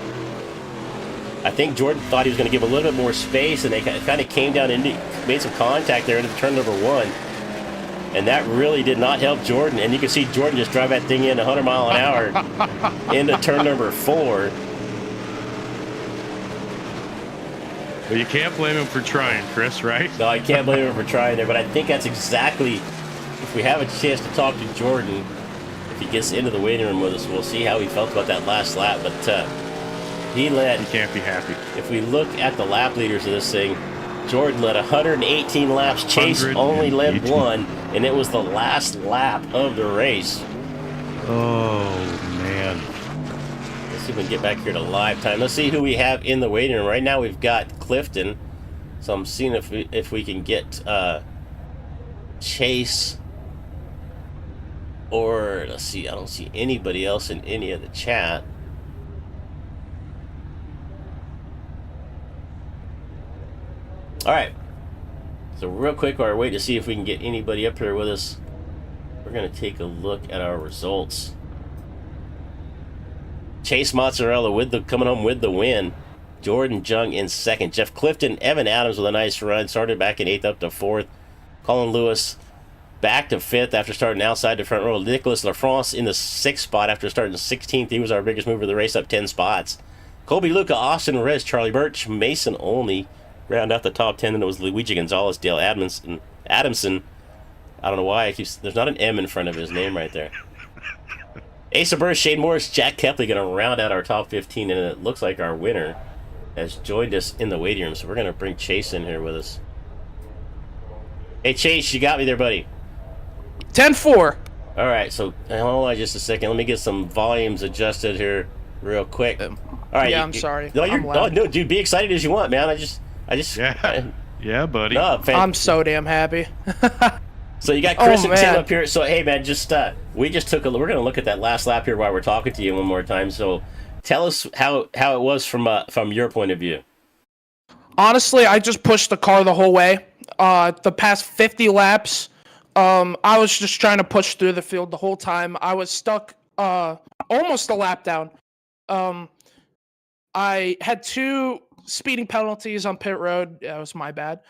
I think Jordan thought he was going to give a little bit more space, and they kind of came down and made some contact there into turn number 1. And that really did not help Jordan. And you can see Jordan just drive that thing in 100 mile an hour into turn number 4. Well, you can't blame him for trying, Chris, right? No, I can't blame him for trying there, but I think that's exactly, if we have a chance to talk to Jordan, if he gets into the waiting room with us, we'll see how he felt about that last lap. But he can't be happy. If we look at the lap leaders of this thing, Jordan led 118 laps. Chase only led 1, and it was the last lap of the race. Oh, man. Let's see if we can get back here to live time. Let's see who we have in the waiting room. Right now we've got Clifton. So I'm seeing if we can get Chase, or let's see, I don't see anybody else in any of the chat. All right. So real quick, while we're waiting to see if we can get anybody up here with us, we're going to take a look at our results. Chase Mozzarella coming home with the win. Jordan Jung in second. Jeff Clifton, Evan Adams with a nice run. Started back in 8th up to 4th. Colin Lewis back to 5th after starting outside the front row. Nicholas LaFrance in the 6th spot after starting 16th. He was our biggest mover of the race, up 10 spots. Colby Luca, Austin Rez, Charlie Birch, Mason Olney round out the top 10. And it was Luigi Gonzalez, Dale Adamson. I don't know why. There's not an M in front of his name right there. Asa Burr, Shane Morris, Jack Kepley going to round out our top 15, and it looks like our winner has joined us in the waiting room, so we're going to bring Chase in here with us. Hey, Chase, you got me there, buddy. 10-4. All right, so hold on just a second. Let me get some volumes adjusted here real quick. All right. Yeah, I'm sorry. No, I'm loud. no, dude, be excited as you want, man. I just Yeah. Yeah, buddy. No, I'm so damn happy. So you got Oh, Chris and Tim man. up here. So hey, man, just we just took a. We're gonna look at that last lap here while we're talking to you one more time. So tell us how it was from your point of view. Honestly, I just pushed the car the whole way. The past 50 laps, I was just trying to push through the field the whole time. I was stuck almost a lap down. I had 2 speeding penalties on pit road. That was my bad.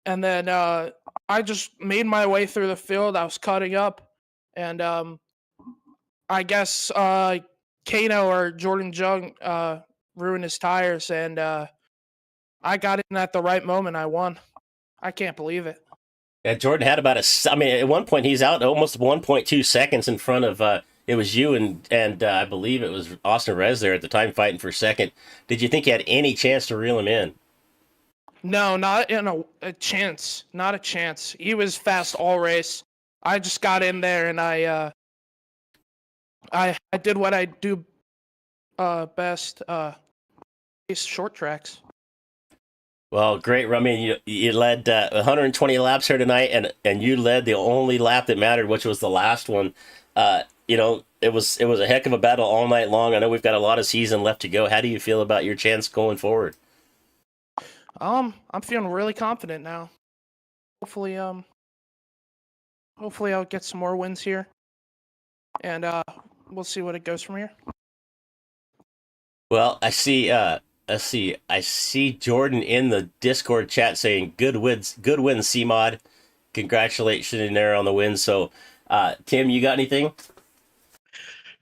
And then I just made my way through the field. I was cutting up, and I guess Kano or Jordan Jung ruined his tires, and I got in at the right moment. I won. I can't believe it. Yeah, Jordan had about I mean, at one point he's out almost 1.2 seconds in front of. It was you and I believe it was Austin Rez there at the time fighting for second. Did you think you had any chance to reel him in? No, not in a chance. Not a chance. He was fast all race. I just got in there and I did what I do best. Race short tracks. Well, great. I mean, you led 120 laps here tonight, and you led the only lap that mattered, which was the last one. It was a heck of a battle all night long. I know we've got a lot of season left to go. How do you feel about your chance going forward? I'm feeling really confident now. Hopefully I'll get some more wins here, and we'll see what it goes from here. Well, I see. I see Jordan in the Discord chat saying good wins, CMod. Congratulations in there on the win. So, Tim, you got anything?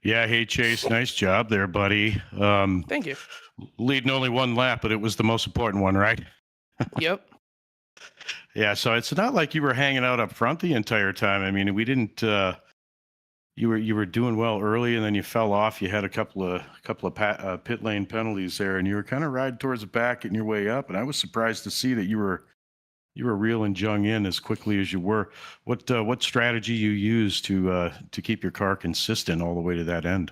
Yeah, hey Chase, nice job there, buddy. Thank you. Leading only 1 lap, but it was the most important one, right? Yep. Yeah, so it's not like you were hanging out up front the entire time. I mean, we didn't. You were doing well early, and then you fell off. You had a couple of pit lane penalties there, and you were kind of riding towards the back, getting your way up. And I was surprised to see that you were reeling Jung in as quickly as you were. What strategy you used to keep your car consistent all the way to that end?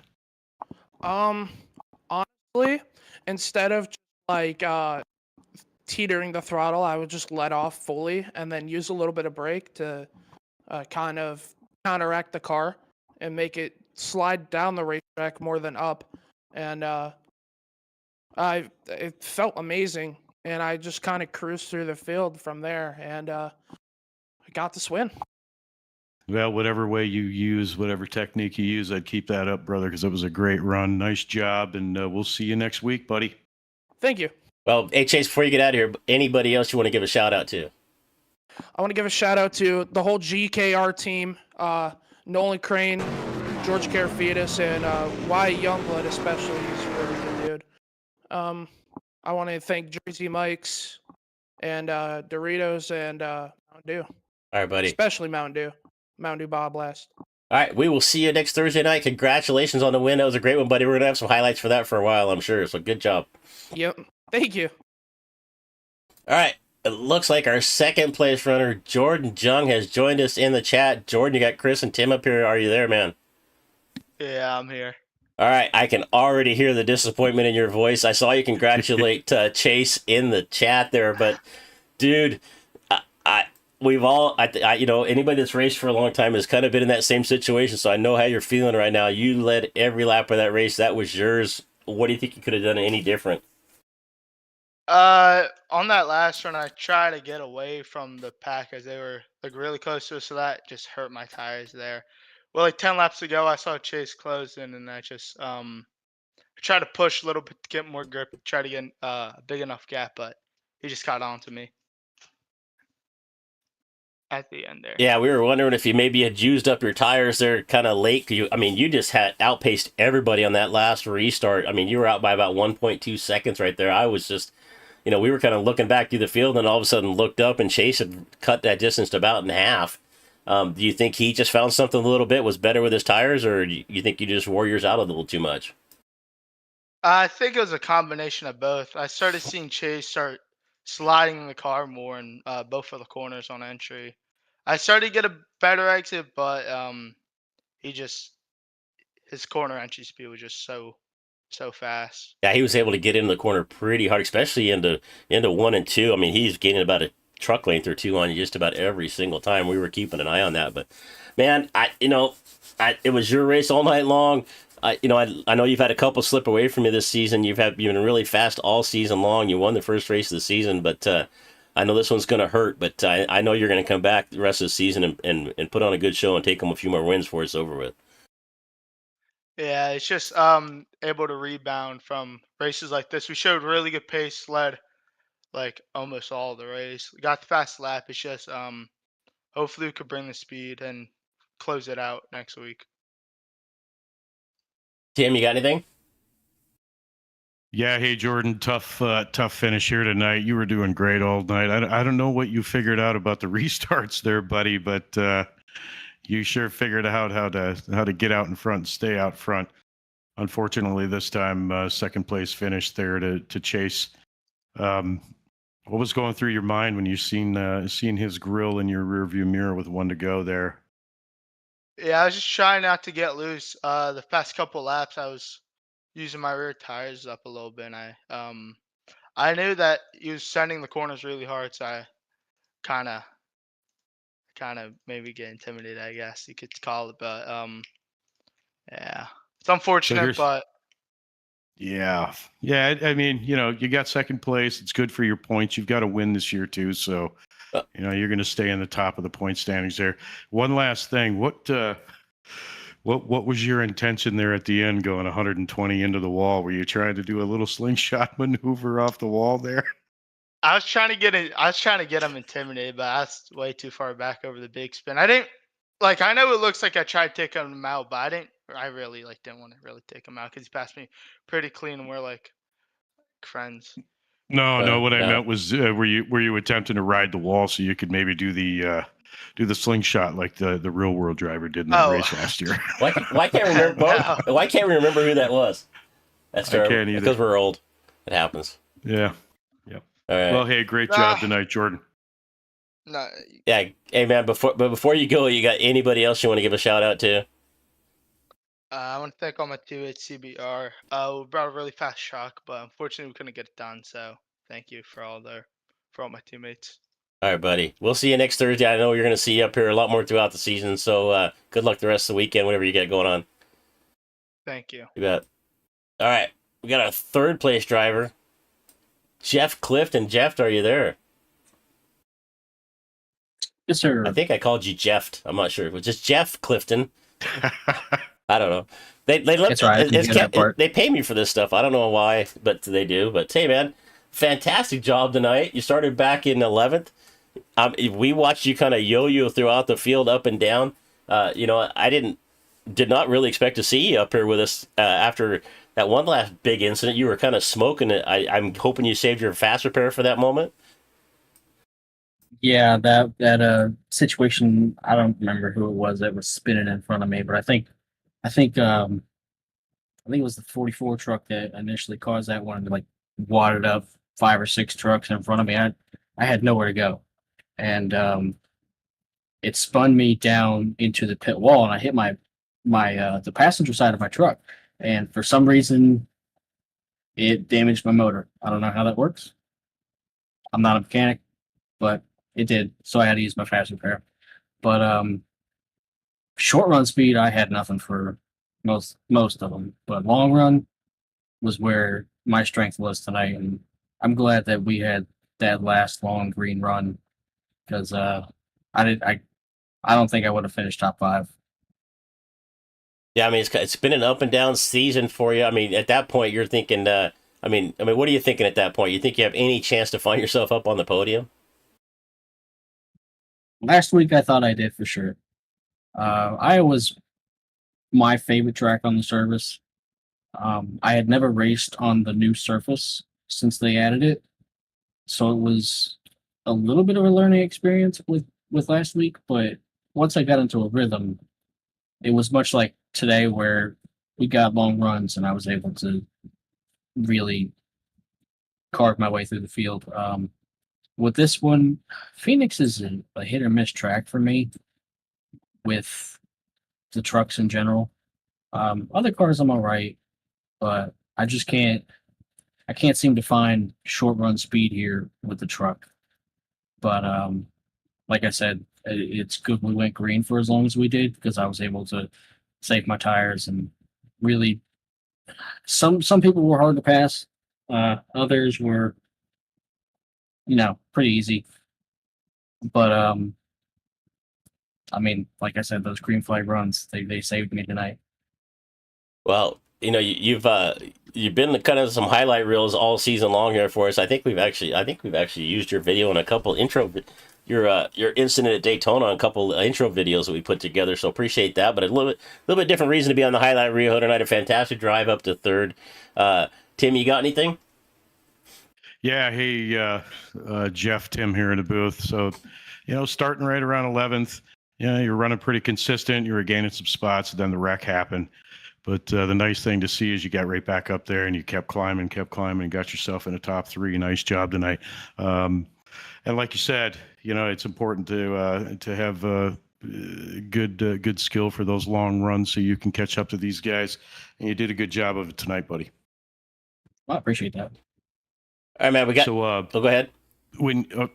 Honestly, instead of just like teetering the throttle, I would just let off fully and then use a little bit of brake to kind of counteract the car and make it slide down the racetrack more than up. And it felt amazing, and I just kind of cruised through the field from there, and I got this win. Well, whatever way you use, whatever technique you use, I'd keep that up, brother, because it was a great run. Nice job, and we'll see you next week, buddy. Thank you. Well, hey Chase, before you get out of here, anybody else you want to give a shout out to? I want to give a shout out to the whole GKR team, Nolan Crane, George Karafitis, and Wyatt Youngblood especially. He's a really good dude. I want to thank Jersey Mike's and Doritos and Mountain Dew. All right, buddy. Especially Mountain Dew. Mountain Dew Baja Blast. All right, we will see you next Thursday night. Congratulations on the win. That was a great one, buddy. We're going to have some highlights for that for a while, I'm sure. So good job. Yep. Thank you. All right. It looks like our second place runner, Jordan Jung, has joined us in the chat. Jordan, you got Chris and Tim up here. Are you there, man? Yeah, I'm here. All right. I can already hear the disappointment in your voice. I saw you congratulate Chase in the chat there, but dude, we've all, anybody that's raced for a long time has kind of been in that same situation. So I know how you're feeling right now. You led every lap of that race. That was yours. What do you think you could have done any different? On that last run, I tried to get away from the pack as they were like really close to us, so that just hurt my tires there. Well, like 10 laps ago, I saw Chase close in, and I just tried to push a little bit to get more grip, try to get a big enough gap, but he just caught on to me at the end there. Yeah, we were wondering if you maybe had used up your tires there kind of late. You just had outpaced everybody on that last restart. I mean, you were out by about 1.2 seconds right there. I was just, we were kind of looking back through the field and all of a sudden looked up and Chase had cut that distance to about in half. Do you think he just found something a little bit, was better with his tires, or do you think you just wore yours out a little too much? I think it was a combination of both. I started seeing Chase start sliding in the car more in both of the corners on entry. I started to get a better exit, but his corner entry speed was just so fast. Yeah, he was able to get into the corner pretty hard, especially into 1 and 2. I mean, he's gaining about truck length or two on you just about every single time. We were keeping an eye on that, but man, it was your race all night long. I know you've had a couple slip away from you this season. You've been really fast all season long. You won the first race of the season, but I know this one's going to hurt. But I know you're going to come back the rest of the season and put on a good show and take them a few more wins before it's over with. Yeah, it's just able to rebound from races like this. We showed really good pace, led like almost all the race. We got the fast lap. It's just hopefully we could bring the speed and close it out next week. Tim, you got anything? Yeah, hey Jordan, tough finish here tonight. You were doing great all night. I don't know what you figured out about the restarts there, buddy, but you sure figured out how to get out in front and stay out front. Unfortunately, this time second place finish there to chase. What was going through your mind when you seen his grill in your rearview mirror with one to go there? Yeah, I was just trying not to get loose. The past couple laps, I was using my rear tires up a little bit. And I knew that he was sending the corners really hard, so I kind of maybe get intimidated, I guess you could call it. But yeah, it's unfortunate, but yeah. I mean, you got second place. It's good for your points. You've got to win this year too, so you're going to stay in the top of the point standings there. One last thing, what was your intention there at the end, going 120 into the wall? Were you trying to do a little slingshot maneuver off the wall there? I was trying to get him intimidated, but I was way too far back over the big spin. I didn't I know it looks like I tried taking him out, but I really didn't want to really take him out because he passed me pretty clean and we're like friends. No. What I meant was, were you attempting to ride the wall so you could maybe do the slingshot like the real world driver did in that race last year? Why can't we remember? No. Why can't we remember who that was? That's terrible. I can't either. Because we're old. It happens. Yeah. Yep. All right. Well, hey, great job tonight, Jordan. No. Yeah. Hey, man. Before you go, you got anybody else you want to give a shout out to? I want to thank all my teammates, CBR. We brought a really fast shock, but unfortunately we couldn't get it done. So thank you for all my teammates. All right, buddy. We'll see you next Thursday. I know you're going to see you up here a lot more throughout the season. So good luck the rest of the weekend, whatever you get going on. Thank you. You bet. All right. We got our third place driver, Jeff Clifton. Jeff, are you there? Yes, sir. I think I called you Jeff. I'm not sure. It was just Jeff Clifton. I don't know. They That's right. They pay me for this stuff. I don't know why, but they do. But hey, man, fantastic job tonight. You started back in 11th. We watched you kind of yo-yo throughout the field, up and down. I did not really expect to see you up here with us after that one last big incident. You were kind of smoking it. I'm hoping you saved your fast repair for that moment. Yeah, that situation. I don't remember who it was that was spinning in front of me, but I think it was the 44 truck that initially caused that one to wadded up 5 or 6 trucks in front of me. I had nowhere to go, and it spun me down into the pit wall, and I hit the passenger side of my truck, and for some reason, it damaged my motor. I don't know how that works. I'm not a mechanic, but it did, so I had to use my fast repair. But short run speed, I had nothing for most of them, but long run was where my strength was tonight, and I'm glad that we had that last long green run because I don't think I would have finished top 5. Yeah, I mean it's been an up and down season for you. I mean, at that point you're thinking. I mean, what are you thinking at that point? You think you have any chance to find yourself up on the podium? Last week I thought I did for sure. Iowa was my favorite track on the service. I had never raced on the new surface since they added it, so it was a little bit of a learning experience with last week. But once I got into a rhythm, it was much like today where we got long runs and I was able to really carve my way through the field. With this one, Phoenix is a hit or miss track for me with the trucks in general. Other cars I'm all right, but I can't seem to find short run speed here with the truck. But like I said, it's good we went green for as long as we did because I was able to save my tires and really some people were hard to pass. Others were, pretty easy. But I mean, like I said, those green flag runs they saved me tonight. Well, you've been kind of some highlight reels all season long here for us. I think we've actually used your video in a couple your incident at Daytona on a couple intro videos that we put together. So appreciate that. But a little bit different reason to be on the highlight reel tonight. A fantastic drive up to third. Tim, you got anything? Yeah, hey, Jeff, Tim here in the booth. So, starting right around 11th, you're running pretty consistent. You were gaining some spots, and then the wreck happened. But the nice thing to see is you got right back up there, and you kept climbing, and got yourself in the top three. Nice job tonight. And like you said, it's important to have good skill for those long runs so you can catch up to these guys. And you did a good job of it tonight, buddy. Well, I appreciate that. All right, man. We got. So go ahead.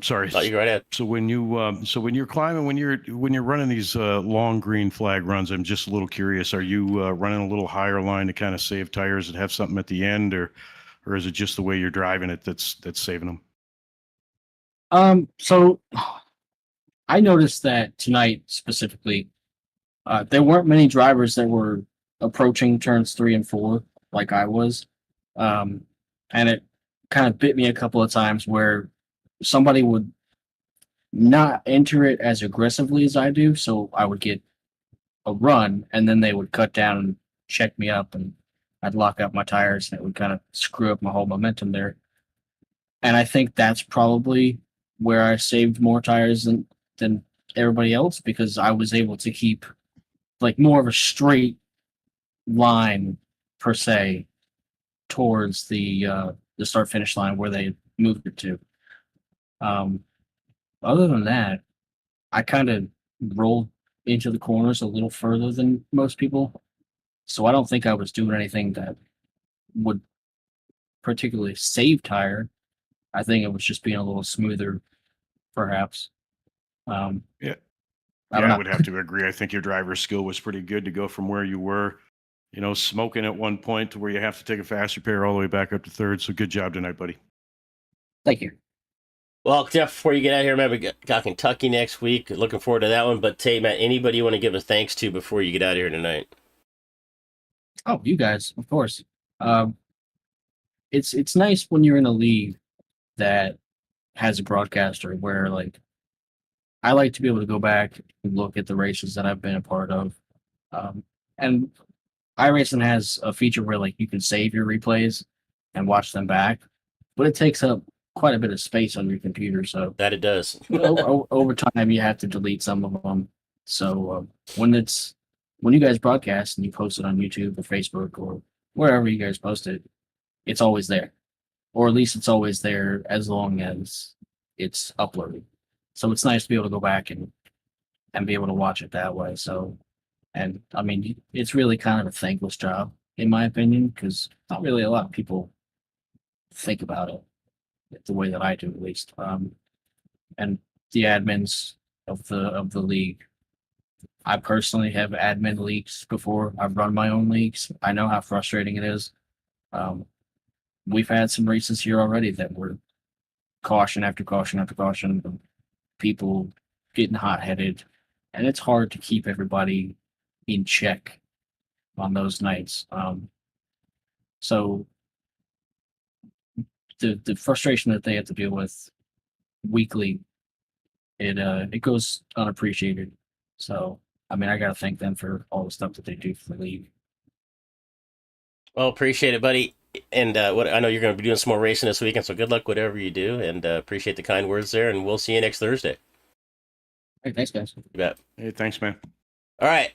Sorry. Oh, you go right ahead. So when you're climbing, when you're running these long green flag runs, I'm just a little curious. Are you running a little higher line to kind of save tires and have something at the end, or is it just the way you're driving it that's saving them? So I noticed that tonight specifically, there weren't many drivers that were approaching turns 3 and 4 like I was, and it kind of bit me a couple of times where somebody would not enter it as aggressively as I do, so I would get a run, and then they would cut down and check me up, and I'd lock up my tires, and it would kind of screw up my whole momentum there. And I think that's probably where I saved more tires than everybody else because I was able to keep like more of a straight line per se towards the start finish line where they moved it to. Other than that, I kind of rolled into the corners a little further than most people, so I don't think I was doing anything that would particularly save tire. I think it was just being a little smoother, perhaps. Yeah, I don't know. I would have to agree. I think your driver's skill was pretty good to go from where you were, smoking at one point to where you have to take a fast repair all the way back up to third. So good job tonight, buddy. Thank you. Well, Jeff, before you get out of here, man, we got Kentucky next week. Looking forward to that one. But, hey, Matt, anybody you want to give a thanks to before you get out of here tonight? Oh, you guys, of course. It's nice when you're in a league that has a broadcaster where, like, I like to be able to go back and look at the races that I've been a part of. And iRacing has a feature where, like, you can save your replays and watch them back, but it takes up quite a bit of space on your computer. So That it does. over time, you have to delete some of them. So when you guys broadcast and you post it on YouTube or Facebook or wherever you guys post it, it's always there, or at least it's always there as long as it's uploaded. So it's nice to be able to go back and be able to watch it that way. So, and I mean, it's really kind of a thankless job, in my opinion, because not really a lot of people think about it the way that I do, at least. And the admins of the league, I personally have admin leagues before. I've run my own leagues. I know how frustrating it is. We've had some races here already that were caution after caution after caution, people getting hot-headed, and it's hard to keep everybody in check on those nights. So the frustration that they have to deal with weekly, it goes unappreciated. So I mean, I got to thank them for all the stuff that they do for the league. Well, appreciate it, buddy. And I know you're going to be doing some more racing this weekend, so good luck whatever you do, and appreciate the kind words there, and we'll see you next Thursday. Hey, thanks, guys. You bet. Hey, thanks, man. All right.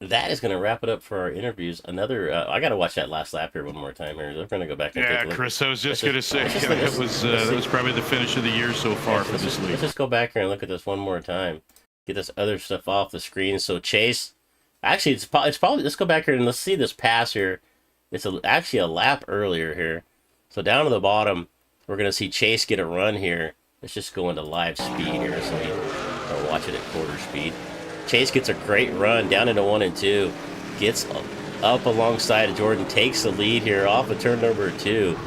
That is going to wrap it up for our interviews. Another, I got to watch that last lap here one more time here. We're going to go back and take a look. Chris, I was just going to say, that was probably the finish of the year so far for this league. Let's just go back here and look at this one more time. Get this other stuff off the screen. So Chase, actually, it's probably, let's go back here and let's see this pass here. It's actually a lap earlier here. So down to the bottom, we're going to see Chase get a run here. Let's just go into live speed here so we don't watch it at quarter speed. Chase gets a great run down into 1 and 2. Gets up alongside of Jordan, takes the lead here off of turn number 2.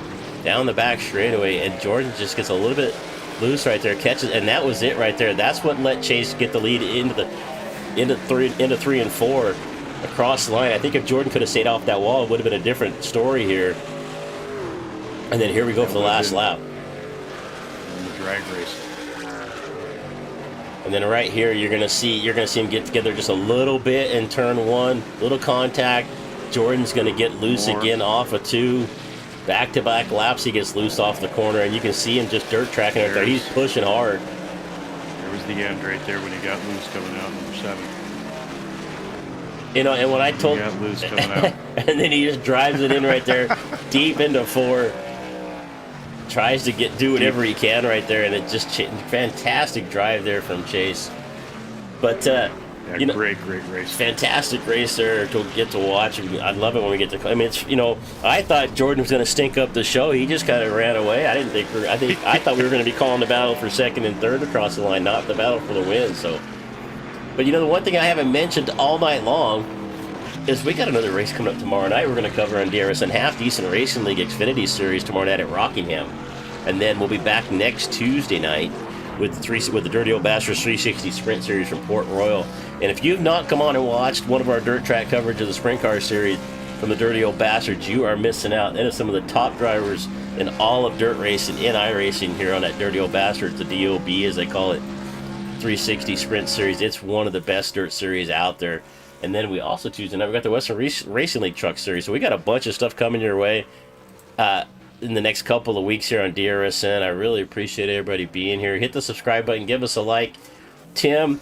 Down the back straightaway, and Jordan just gets a little bit loose right there, catches, and that was it right there. That's what let Chase get the lead into 3 and 4 across the line. I think if Jordan could have stayed off that wall, it would have been a different story here. And then here we go for the last lap. In the drag race. And then right here, you're gonna see him get together just a little bit in turn 1, little contact. Jordan's gonna get loose again off of 2. Back-to-back laps, he gets loose off the corner, and you can see him just dirt tracking right there. He's pushing hard. There was the end right there when he got loose coming out, number 7. You know, and when I told, He got loose coming out. and then he just drives it in right there, deep into 4. Tries to do whatever he can right there, and it just fantastic drive there from Chase. But you know, great race. Fantastic race there to get to watch. I love it when we get to. I mean, it's, you know, I thought Jordan was going to stink up the show. He just kind of ran away. I didn't think. I thought we were going to be calling the battle for 2nd and 3rd across the line, not the battle for the win. So, but you know, the one thing I haven't mentioned all night long is we got another race coming up tomorrow night. We're going to cover on DRSN Half Decent Racing League Xfinity Series tomorrow night at Rockingham, and then we'll be back next Tuesday night with the Dirty Old Bastards 360 Sprint Series from Port Royal. And if you've not come on and watched one of our dirt track coverage of the Sprint Car Series from the Dirty Old Bastards, you are missing out. That is some of the top drivers in all of dirt racing, in iRacing here on that Dirty Old Bastards, the DOB as they call it, 360 Sprint Series. It's one of the best dirt series out there. And then we also Tuesday night, we got the Western Racing League Truck Series. So we got a bunch of stuff coming your way in the next couple of weeks here on DRSN. I really appreciate everybody being here. Hit the subscribe button, give us a like. Tim,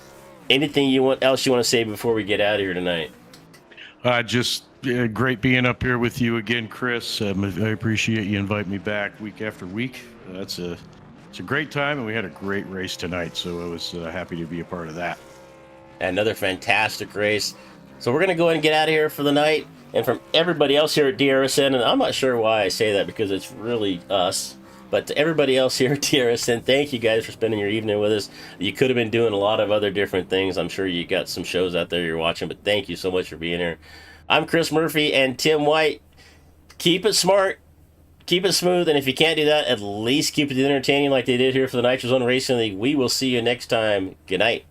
anything else you want to say before we get out of here tonight? Just great being up here with you again, Chris. I appreciate you inviting me back week after week. It's a great time, and we had a great race tonight, so I was happy to be a part of that. Another fantastic race. So we're going to go ahead and get out of here for the night. And from everybody else here at DRSN, and I'm not sure why I say that because it's really us, but to everybody else here at DRSN, thank you guys for spending your evening with us. You could have been doing a lot of other different things. I'm sure you got some shows out there you're watching, but thank you so much for being here. I'm Chris Murphy and Tim White. Keep it smart, keep it smooth, and if you can't do that, at least keep it entertaining like they did here for the Nitrozone Racing League. We will see you next time. Good night.